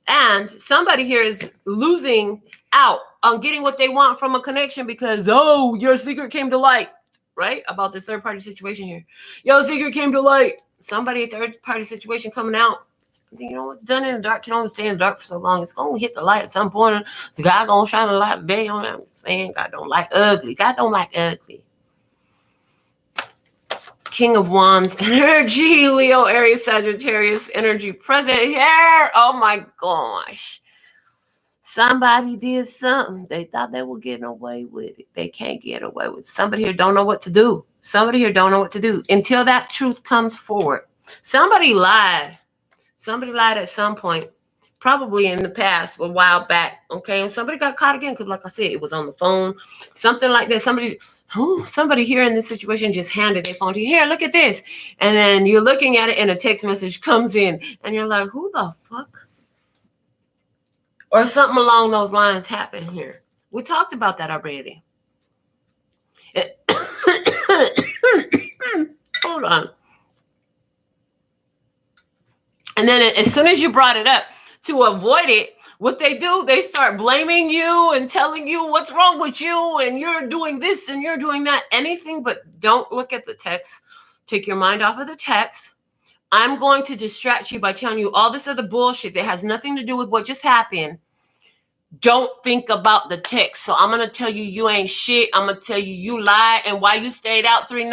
And somebody here is losing out on getting what they want from a connection because, oh, your secret came to light, right? About this third-party situation here. Your secret came to light. Somebody, third-party situation coming out. You know, what's done in the dark can only stay in the dark for so long. It's going to hit the light at some point. The guy going to shine a light today on it. I'm saying God don't like ugly. God don't like ugly. King of Wands energy, Leo, Aries, Sagittarius energy present here. Oh my gosh. Somebody did something. They thought they were getting away with it. They can't get away with it. Somebody here don't know what to do. Somebody here don't know what to do until that truth comes forward. Somebody lied. Somebody lied at some point, probably in the past, a while back. Okay, and somebody got caught again because, like I said, it was on the phone, something like that. Somebody here in this situation just handed their phone to you. Here, look at this. And then you're looking at it and a text message comes in and you're like, who the fuck? Or something along those lines happened here. We talked about that already. Hold on. And then as soon as you brought it up, to avoid it, what they do, they start blaming you and telling you what's wrong with you and you're doing this and you're doing that. Anything but don't look at the text. Take your mind off of the text. I'm going to distract you by telling you all this other bullshit that has nothing to do with what just happened. Don't think about the text. So I'm going to tell you, you ain't shit. I'm going to tell you, you lied. And why you stayed out 3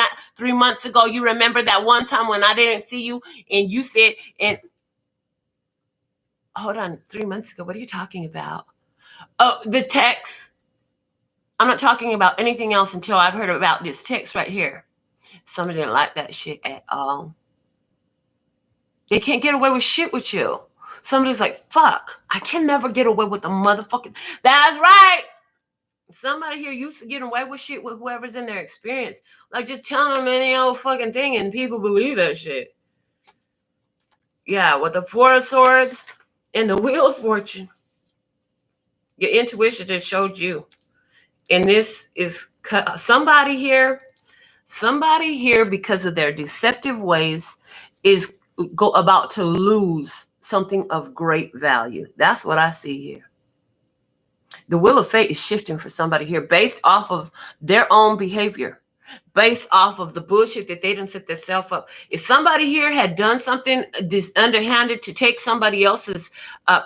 months ago, you remember that one time when I didn't see you and you said, and hold on, 3 months ago, what are you talking about? Oh, the text. I'm not talking about anything else until I've heard about this text right here. Somebody didn't like that shit at all. They can't get away with shit with you. Somebody's like, fuck, I can never get away with the motherfucking. That's right. Somebody here used to get away with shit with whoever's in their experience. Like just telling them any old fucking thing and people believe that shit. Yeah, with the Four of Swords and the Wheel of Fortune. Your intuition just showed you. And this is somebody here, because of their deceptive ways, is about to lose something of great value. That's what I see here. The wheel of fate is shifting for somebody here based off of their own behavior, based off of the bullshit that they didn't set themselves up. If somebody here had done something underhanded to take somebody else's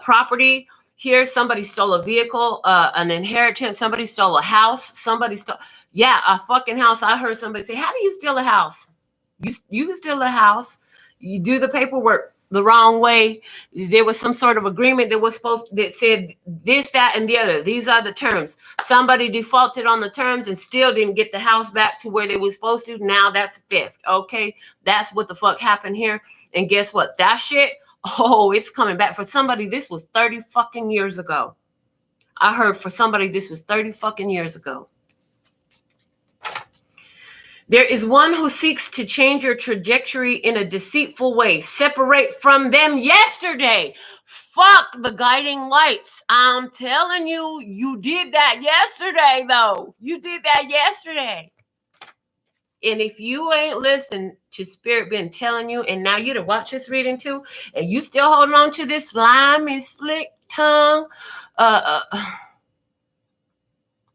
property, here somebody stole a vehicle, an inheritance, somebody stole a house, a fucking house. I heard somebody say, how do you steal a house? You can steal a house. You do the paperwork the wrong way. There was some sort of agreement that said this, that, and the other. These are the terms. Somebody defaulted on the terms and still didn't get the house back to where they were supposed to. Now that's theft. Okay, that's what the fuck happened here. And guess what? That shit, oh, it's coming back. For somebody, this was 30 fucking years ago. I heard for somebody, this was 30 fucking years ago. There is one who seeks to change your trajectory in a deceitful way. Separate from them yesterday. Fuck the guiding lights. I'm telling you, you did that yesterday, though. You did that yesterday. And if you ain't listened to Spirit been telling you, and now you to watch this reading too, and you still holding on to this slimy, slick tongue,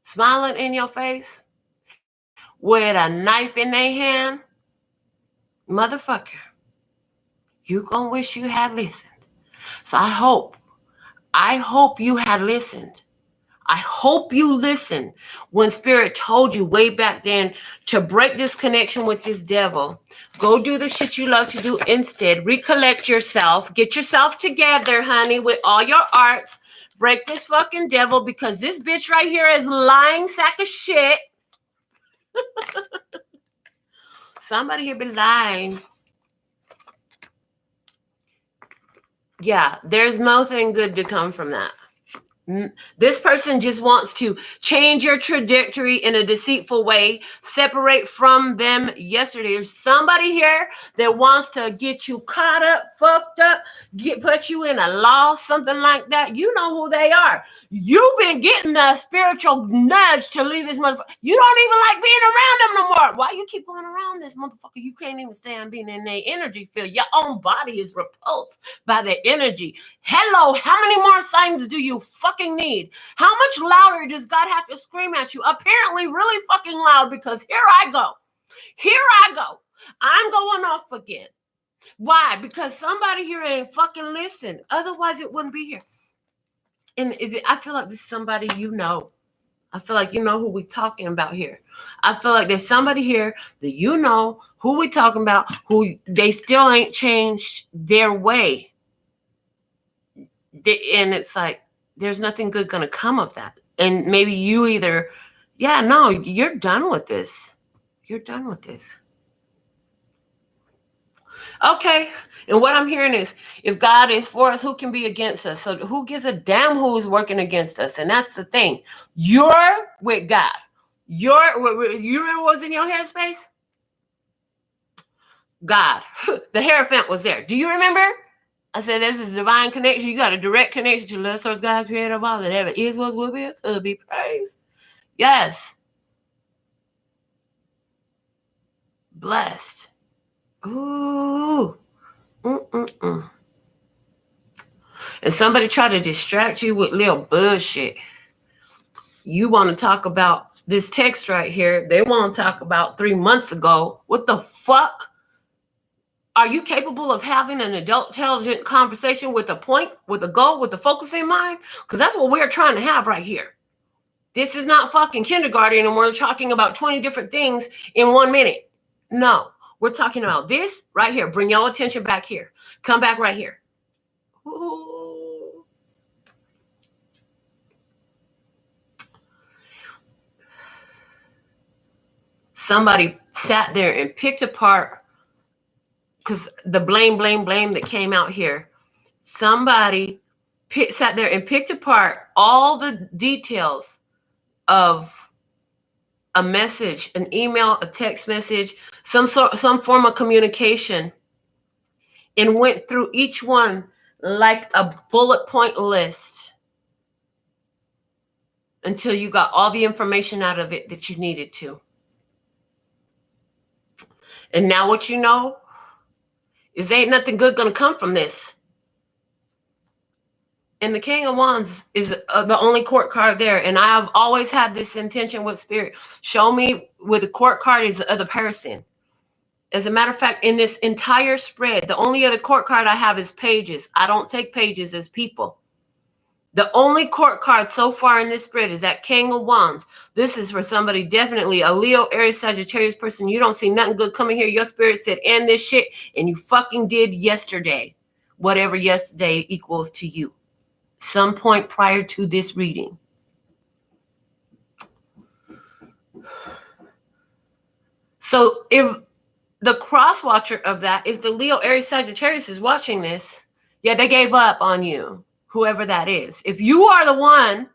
smiling in your face, with a knife in their hand, motherfucker, you gonna wish you had listened. So I hope you had listened. I hope you listened when Spirit told you way back then to break this connection with this devil. Go do the shit you love to do instead. Recollect yourself. Get yourself together, honey, with all your arts. Break this fucking devil, because this bitch right here is lying sack of shit. Somebody here be lying. Yeah, there's nothing good to come from that. This person just wants to change your trajectory in a deceitful way. Separate from them yesterday. There's somebody here that wants to get you caught up, fucked up, put you in a loss, something like that. You know who they are. You've been getting the spiritual nudge to leave this motherfucker. You don't even like being around them no more. Why you keep going around this motherfucker? You can't even stand being in their energy field. Your own body is repulsed by their energy. Hello, how many more signs do you fucking need? How much louder does God have to scream at you? Apparently really fucking loud, because here I go. I'm going off again. Why? Because somebody here ain't fucking listened. Otherwise it wouldn't be here. And I feel like this is somebody you know. I feel like you know who we talking about here. I feel like there's somebody here that you know who we talking about, who they still ain't changed their way. And it's like, there's nothing good going to come of that. And maybe you either, you're done with this. You're done with this. Okay. And what I'm hearing is, if God is for us, who can be against us? So who gives a damn who's working against us? And that's the thing. You're with God. You remember what was in your headspace? God. The Hierophant was there. Do you remember? I said, this is divine connection. You got a direct connection to the source, God, creator of all that ever is, was, will be, could be praised. Yes. Blessed. Ooh. Mm-mm-mm. And somebody try to distract you with little bullshit. You want to talk about this text right here. They want to talk about 3 months ago. What the fuck? Are you capable of having an adult, intelligent conversation with a point, with a goal, with a focus in mind? Because that's what we're trying to have right here. This is not fucking kindergarten and we're talking about 20 different things in 1 minute. No, we're talking about this right here. Bring your attention back here. Come back right here. Ooh. Somebody sat there and picked apart, because the blame that came out here. Somebody sat there and picked apart all the details of a message, an email, a text message, some form of communication, and went through each one like a bullet point list until you got all the information out of it that you needed to. And now what you know is ain't nothing good going to come from this. And the King of Wands is the only court card there. And I've always had this intention with Spirit. Show me where the court card is the other person. As a matter of fact, in this entire spread, the only other court card I have is pages. I don't take pages as people. The only court card so far in this spread is that King of Wands. This is for somebody, definitely a Leo, Aries, Sagittarius person. You don't see nothing good coming here. Your spirit said, end this shit. And you fucking did yesterday. Whatever yesterday equals to you. Some point prior to this reading. So if the cross watcher of that, if the Leo, Aries, Sagittarius is watching this, yeah, they gave up on you. Whoever that is. If you are the one,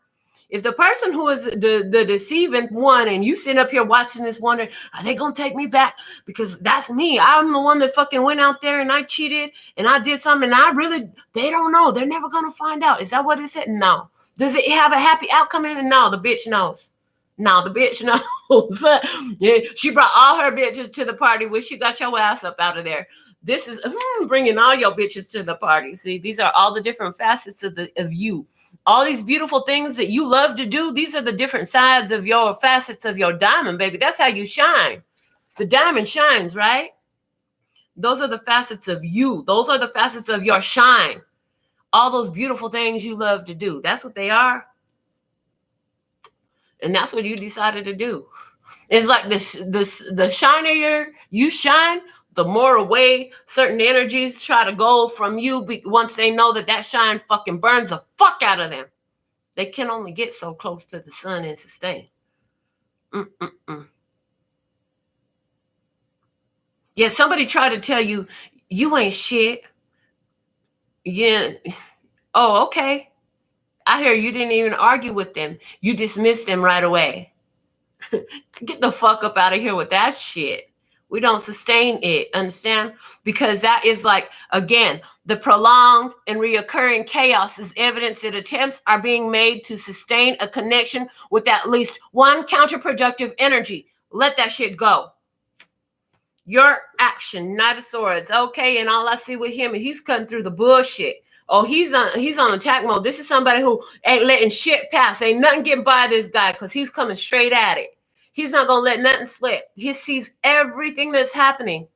if the person who is the deceiving one and you sit up here watching this wondering, are they going to take me back? Because that's me. I'm the one that fucking went out there and I cheated and I did something and they don't know. They're never going to find out. Is that what it said? No. Does it have a happy outcome in it? No, the bitch knows. No, the bitch knows. Yeah, she brought all her bitches to the party when she got your ass up out of there. This is bringing all your bitches to the party. See, these are all the different facets of you. All these beautiful things that you love to do. These are the different sides of your facets of your diamond, baby. That's how you shine. The diamond shines, right? Those are the facets of you. Those are the facets of your shine. All those beautiful things you love to do. That's what they are. And that's what you decided to do. It's like the shinier you shine, the more away certain energies try to go from you once they know that shine fucking burns the fuck out of them. They can only get so close to the sun and sustain. Yeah, somebody tried to tell you, you ain't shit. Yeah. Oh, okay. I hear you didn't even argue with them. You dismissed them right away. Get the fuck up out of here with that shit. We don't sustain it, understand? Because that is like, again, the prolonged and reoccurring chaos is evidence that attempts are being made to sustain a connection with at least one counterproductive energy. Let that shit go. Your action, Knight of Swords. Okay, and all I see with him, he's cutting through the bullshit. Oh, he's on attack mode. This is somebody who ain't letting shit pass. Ain't nothing getting by this guy because he's coming straight at it. He's not going to let nothing slip. He sees everything that's happening.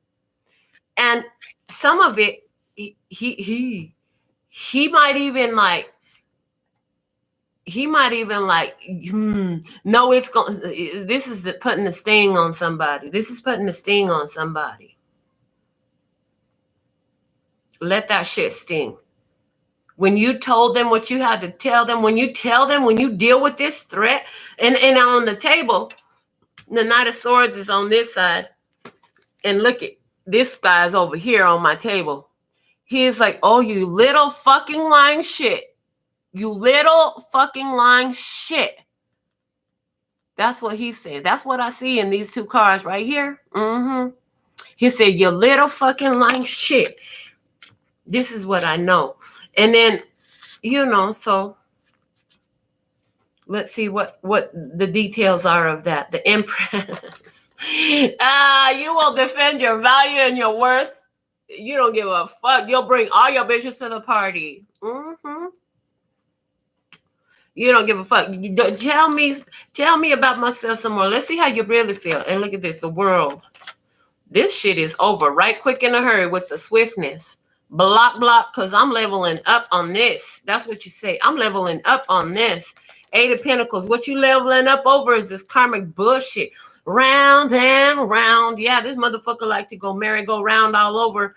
And some of it, he might even like, no, it's going, this is putting the sting on somebody. This is putting the sting on somebody. Let that shit sting. When you told them what you had to tell them, when you deal with this threat, and on the table, the Knight of Swords is on this side. And look at this guy's over here on my table. He is like, oh, you little fucking lying shit. You little fucking lying shit. That's what he said. That's what I see in these two cards right here. He said, you little fucking lying shit. This is what I know. And then, so let's see what the details are of that. The Empress. You will defend your value and your worth. You don't give a fuck. You'll bring all your bitches to the party. You don't give a fuck. Tell me about myself some more. Let's see how you really feel. And look at this, the world. This shit is over right quick in a hurry with the swiftness. Block, because I'm leveling up on this. That's what you say. I'm leveling up on this. Eight of Pentacles. What you leveling up over is this karmic bullshit. Round and round. Yeah, this motherfucker like to go merry-go-round all over.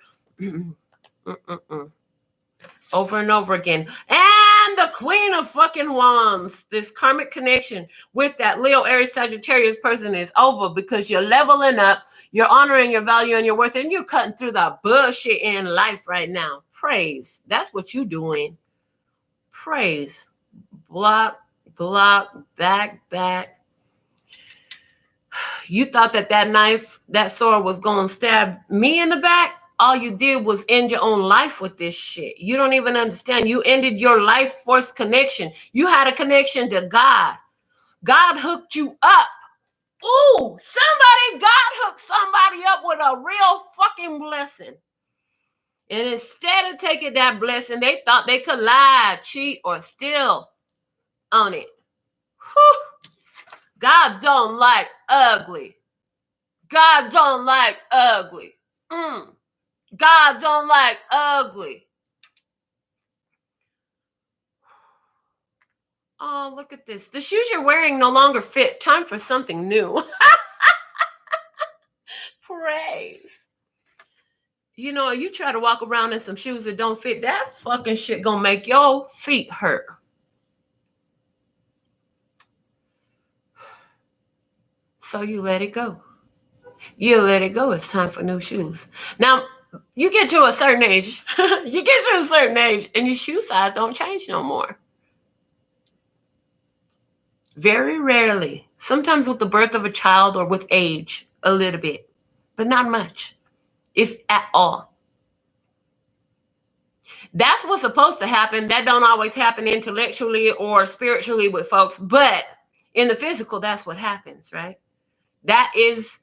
Over and over again. And the Queen of fucking Wands. This karmic connection with that Leo, Aries, Sagittarius person is over because you're leveling up. You're honoring your value and your worth, and you're cutting through the bullshit in life right now. Praise. That's what you're doing. Praise. Block, back. You thought that knife, that sword was going to stab me in the back? All you did was end your own life with this shit. You don't even understand. You ended your life force connection. You had a connection to God. God hooked you up. Ooh, God hooked somebody up with a real fucking blessing. And instead of taking that blessing, they thought they could lie, cheat, or steal on it. Whew. God don't like ugly. God don't like ugly. God don't like ugly. Oh, look at this. The shoes you're wearing no longer fit. Time for something new. Praise. You try to walk around in some shoes that don't fit, that fucking shit gonna make your feet hurt. So you let it go. You let it go. It's time for new shoes. Now, you get to a certain age. And your shoe size don't change no more. Very rarely. Sometimes with the birth of a child or with age, a little bit. But not much, if at all. That's what's supposed to happen. That don't always happen intellectually or spiritually with folks. But in the physical, that's what happens, right? That is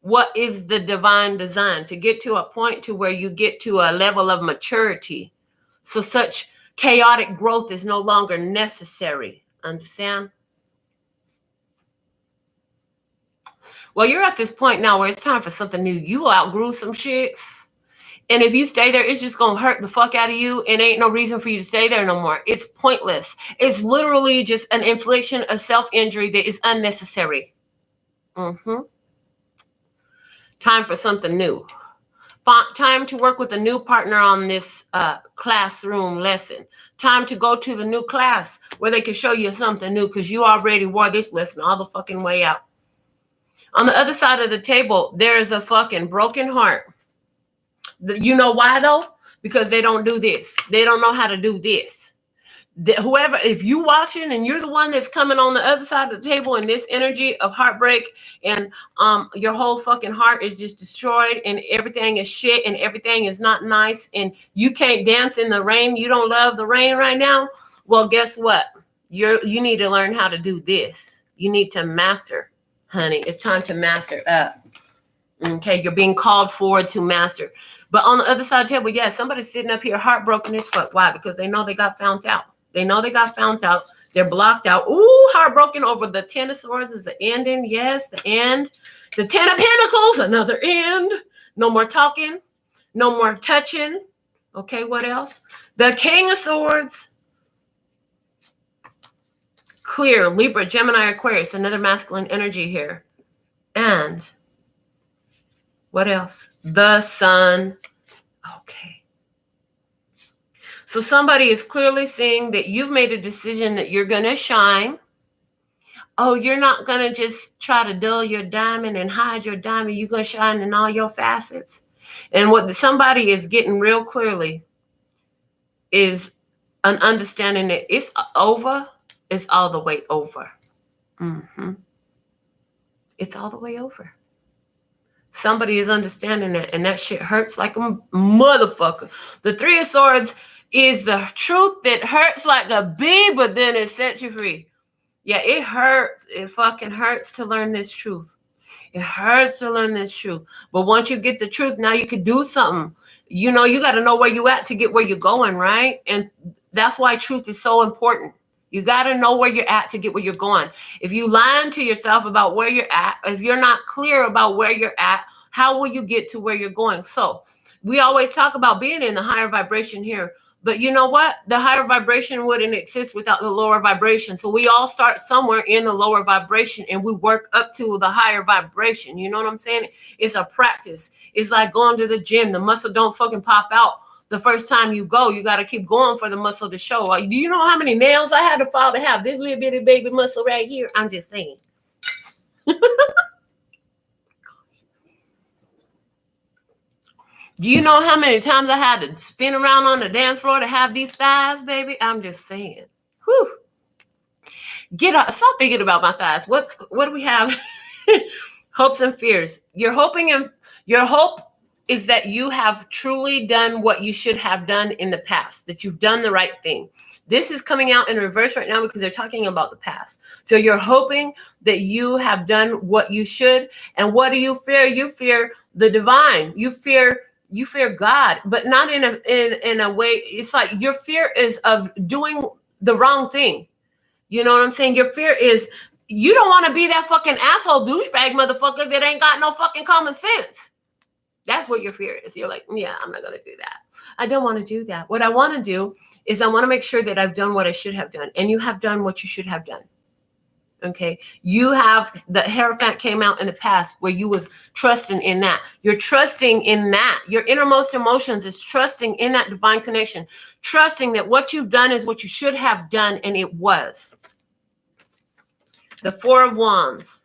what is the divine design, to get to a point to where you get to a level of maturity. So such chaotic growth is no longer necessary. Understand? Well, you're at this point now where it's time for something new. You outgrew some shit. And if you stay there, it's just going to hurt the fuck out of you. And ain't no reason for you to stay there no more. It's pointless. It's literally just an infliction of self-injury that is unnecessary. Time for something new. Time to work with a new partner on this classroom lesson. Time to go to the new class where they can show you something new because you already wore this lesson all the fucking way out. On the other side of the table, there is a fucking broken heart. You know why, though? Because they don't do this. They don't know how to do this. Whoever, if you watching and you're the one that's coming on the other side of the table in this energy of heartbreak and your whole fucking heart is just destroyed and everything is shit and everything is not nice and you can't dance in the rain, you don't love the rain right now, well, guess what? You need to learn how to do this. You need to master, honey. It's time to master up. Okay, you're being called forward to master. But on the other side of the table, yeah, somebody's sitting up here heartbroken as fuck. Why? Because they know they got found out. They're blocked out. Ooh, heartbroken over the Ten of Swords is the ending. Yes, the end. The Ten of Pentacles, another end. No more talking. No more touching. Okay, what else? The King of Swords. Clear, Libra, Gemini, Aquarius, another masculine energy here. And what else? The Sun. Okay. So somebody is clearly seeing that you've made a decision that you're going to shine. Oh, you're not going to just try to dull your diamond and hide your diamond. You're going to shine in all your facets. And what somebody is getting real clearly is an understanding that it's over. It's all the way over. It's all the way over. Somebody is understanding that, and that shit hurts like a motherfucker. The Three of Swords is the truth that hurts like a bee, but then it sets you free. Yeah, it hurts. It fucking hurts to learn this truth. It hurts to learn this truth. But once you get the truth, now you can do something. You know, you got to know where you at to get where you're going, right? And that's why truth is so important. You got to know where you're at to get where you're going. If you lying to yourself about where you're at, if you're not clear about where you're at, how will you get to where you're going? So we always talk about being in the higher vibration here. But you know what? The higher vibration wouldn't exist without the lower vibration. So we all start somewhere in the lower vibration and we work up to the higher vibration. You know what I'm saying? It's a practice. It's like going to the gym. The muscle don't fucking pop out the first time you go. You got to keep going for the muscle to show. Like, do you know how many nails I had to file to have this little bitty baby muscle right here? I'm just saying. Do you know how many times I had to spin around on the dance floor to have these thighs, baby? I'm just saying. Whew. Get up. Stop thinking about my thighs. What do we have? Hopes and fears. Your hope is that you have truly done what you should have done in the past, that you've done the right thing. This is coming out in reverse right now because they're talking about the past. So you're hoping that you have done what you should. And what do you fear? You fear the divine. You fear God, but not in a way. It's like your fear is of doing the wrong thing. You know what I'm saying? Your fear is you don't want to be that fucking asshole douchebag motherfucker that ain't got no fucking common sense. That's what your fear is. You're like, yeah, I'm not going to do that. I don't want to do that. What I want to do is I want to make sure that I've done what I should have done. And you have done what you should have done. Okay. You have, the Hierophant came out in the past where you was trusting in that. You're trusting in that. Your innermost emotions is trusting in that divine connection, trusting that what you've done is what you should have done. And it was. The Four of Wands.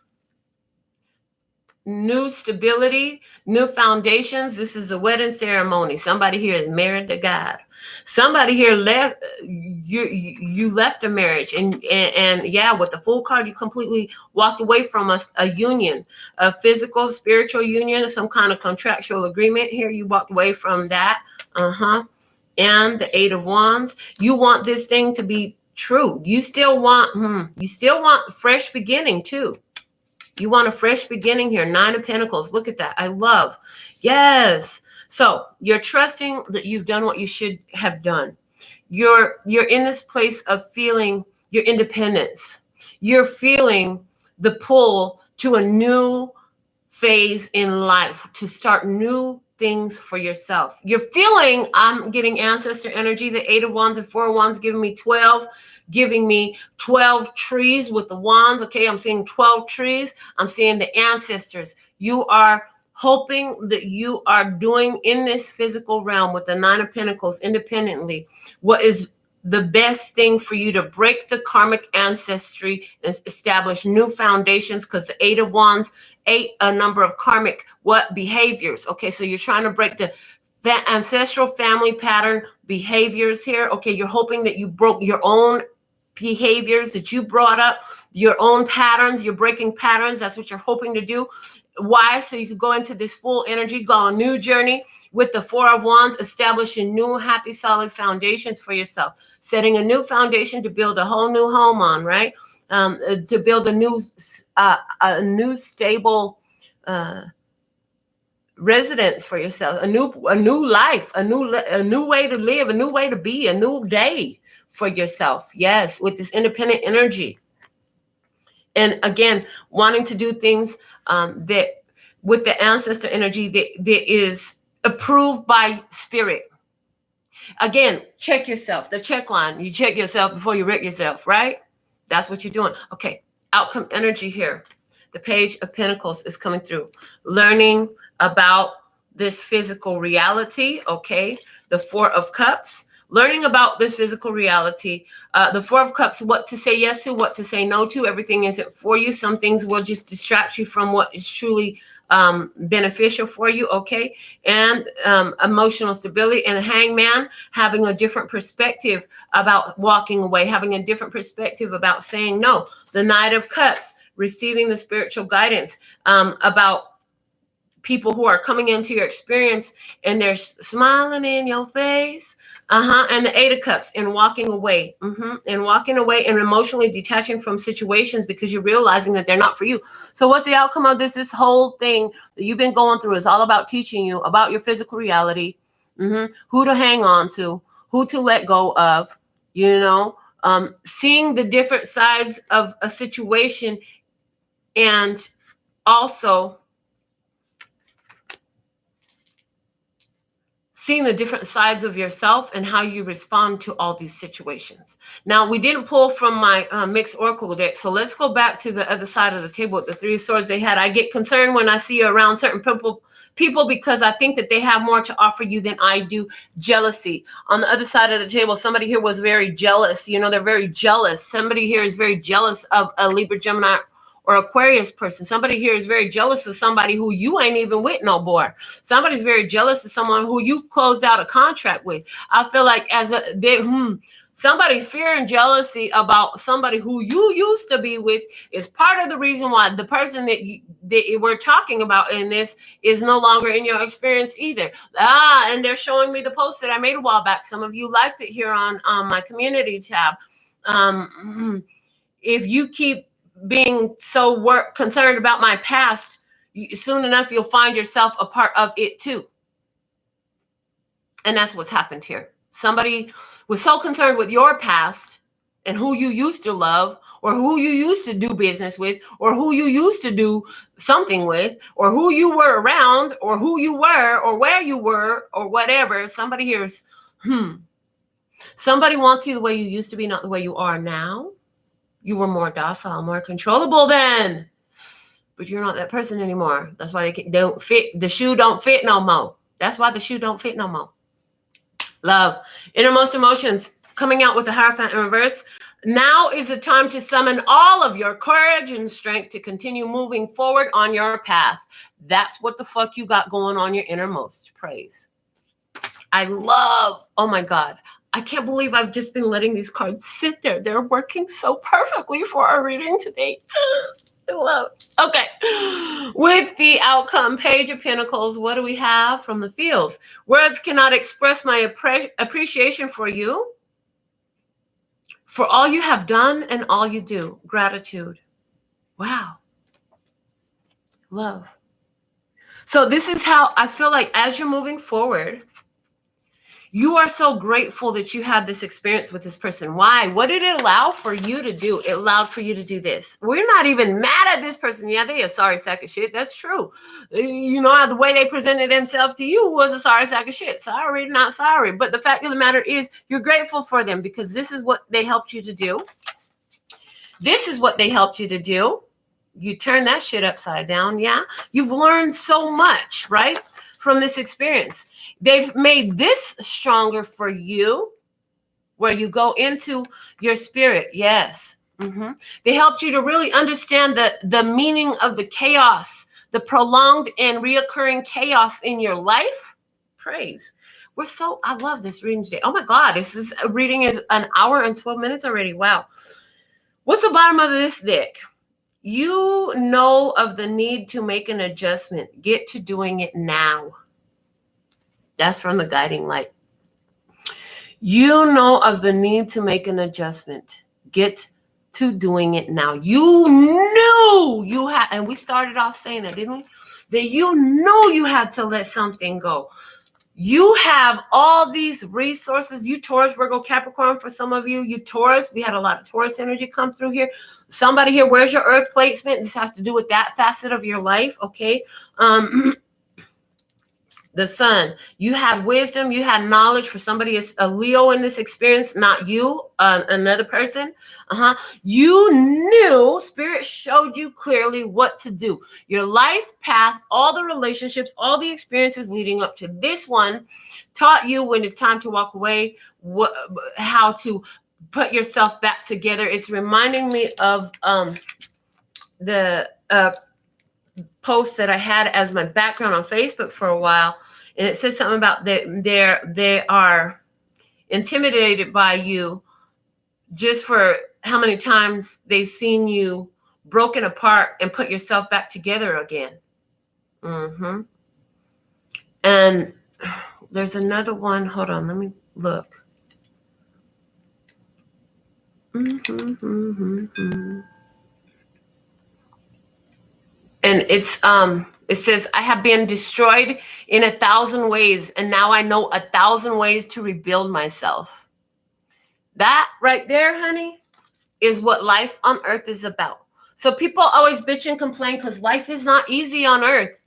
New stability, new foundations. This is a wedding ceremony. Somebody here is married to God. Somebody here left you left a marriage, and yeah, with the Fool card, you completely walked away from a union, a physical, spiritual union, some kind of contractual agreement. Here, you walked away from that. And the Eight of Wands. You want this thing to be true. You still want fresh beginning too. You want a fresh beginning here. Nine of Pentacles. Look at that. I love. Yes. So you're trusting that you've done what you should have done. You're in this place of feeling your independence. You're feeling the pull to a new phase in life, to start new things for yourself. You're feeling, I'm getting ancestor energy, the Eight of Wands and Four of Wands giving me 12 trees with the wands. Okay, I'm seeing 12 trees. I'm seeing the ancestors. You are hoping that you are doing in this physical realm with the Nine of Pentacles independently what is the best thing for you to break the karmic ancestry and establish new foundations, because the Eight of Wands, a number of karmic behaviors. Okay, so you're trying to break the ancestral family pattern behaviors here. Okay, you're hoping that you broke your own behaviors that you brought up, your own patterns. You're breaking patterns. That's what you're hoping to do. Why? So you could go into this full energy, go on a new journey with the Four of Wands, establishing new, happy, solid foundations for yourself, setting a new foundation to build a whole new home on, right? To build a new stable residence for yourself, a new life, a new way to live, a new way to be, a new day for yourself. Yes, with this independent energy. And again, wanting to do things that with the ancestor energy that is approved by spirit. Again, check yourself, the check line. You check yourself before you wreck yourself, right? That's what you're doing. Okay, outcome energy here. The Page of Pentacles is coming through. Learning about this physical reality, okay? The Four of Cups. Learning about this physical reality. The Four of Cups, what to say yes to, what to say no to. Everything isn't for you. Some things will just distract you from what is truly beneficial for you, okay? And emotional stability. And the Hangman, having a different perspective about walking away, having a different perspective about saying no. The Knight of Cups, receiving the spiritual guidance about people who are coming into your experience and they're smiling in your face. And the 8 of Cups, and walking away. And walking away and emotionally detaching from situations because you're realizing that they're not for you. So what's the outcome of this? This whole thing that you've been going through is all about teaching you about your physical reality, who to hang on to, who to let go of, seeing the different sides of a situation, and also seeing the different sides of yourself and how you respond to all these situations. Now, we didn't pull from my mixed oracle deck, so let's go back to the other side of the table with the 3 of Swords they had. I get concerned when I see you around certain people because I think that they have more to offer you than I do. Jealousy. On the other side of the table, somebody here was very jealous. They're very jealous. Somebody here is very jealous of a Libra, Gemini, or Aquarius person. Somebody here is very jealous of somebody who you ain't even with no more. Somebody's very jealous of someone who you closed out a contract with. I feel like somebody's fear and jealousy about somebody who you used to be with is part of the reason why the person that we're talking about in this is no longer in your experience either. And they're showing me the post that I made a while back. Some of you liked it here on my community tab. If you keep being so concerned about my past, soon enough you'll find yourself a part of it too. And that's what's happened here. Somebody was so concerned with your past and who you used to love, or who you used to do business with, or who you used to do something with, or who you were around, or who you were, or where you were, or whatever. Somebody here is, somebody wants you the way you used to be, not the way you are now. You were more docile, more controllable then, but you're not that person anymore. That's why they don't fit. The shoe don't fit no more. That's why the shoe don't fit no more. Love. Innermost emotions, coming out with the Hierophant in reverse. Now is the time to summon all of your courage and strength to continue moving forward on your path. That's what the fuck you got going on your innermost. Praise. Oh my God. I can't believe I've just been letting these cards sit there. They're working so perfectly for our reading today. I love it. Okay. With the outcome, Page of Pentacles, what do we have from the fields? Words cannot express my appreciation for you, for all you have done and all you do. Gratitude. Wow. Love. So this is how I feel like as you're moving forward, you are so grateful that you had this experience with this person. Why? What did it allow for you to do? It allowed for you to do this. We're not even mad at this person. Yeah, they a sorry sack of shit. That's true. The way they presented themselves to you was a sorry sack of shit. Sorry, not sorry. But the fact of the matter is you're grateful for them because this is what they helped you to do. This is what they helped you to do. You turn that shit upside down. Yeah. You've learned so much, right? From this experience. They've made this stronger for you, where you go into your spirit. Yes. They helped you to really understand the meaning of the chaos, the prolonged and reoccurring chaos in your life. Praise. I love this reading today. Oh my God, this reading is 1 hour and 12 minutes already. Wow. What's the bottom of this deck? You know of the need to make an adjustment. Get to doing it now. That's from the guiding light. You know of the need to make an adjustment. Get to doing it now. You knew you had, and we started off saying that, didn't we? That you know you had to let something go. You have all these resources. You Taurus, Virgo, Capricorn, for some of you. You Taurus, we had a lot of Taurus energy come through here. Somebody here, where's your earth placement? This has to do with that facet of your life, okay? The sun, you had wisdom, you had knowledge. For somebody is a Leo in this experience, not you, another person. You knew, Spirit showed you clearly what to do. Your life path, all the relationships, all the experiences leading up to this one taught you when it's time to walk away, how to put yourself back together. It's reminding me of the post that I had as my background on Facebook for a while, and it says something about they are intimidated by you just for how many times they've seen you broken apart and put yourself back together again. And there's another one. Hold on, let me look. And it says, I have been destroyed in 1,000 ways, and now I know 1,000 ways to rebuild myself. That right there, honey, is what life on earth is about. So people always bitch and complain because life is not easy on earth.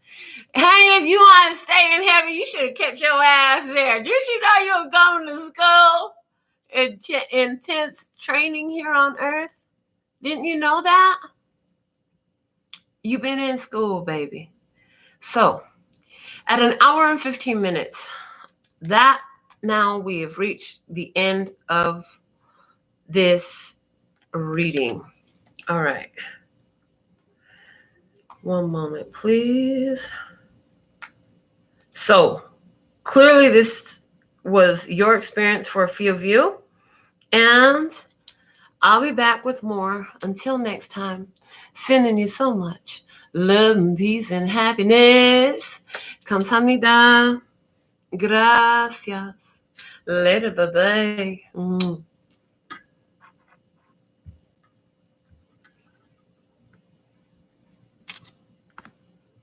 Honey, if you want to stay in heaven, you should have kept your ass there. Did you know you were going to school? Intense training here on earth? Didn't you know that? You've been in school, baby. So, at 1 hour and 15 minutes, that now we have reached the end of this reading. All right. One moment, please. So, clearly this was your experience for a few of you. And I'll be back with more. Until next time, sending you so much love and peace and happiness. Kamsahamnida. Gracias. Later, bye-bye.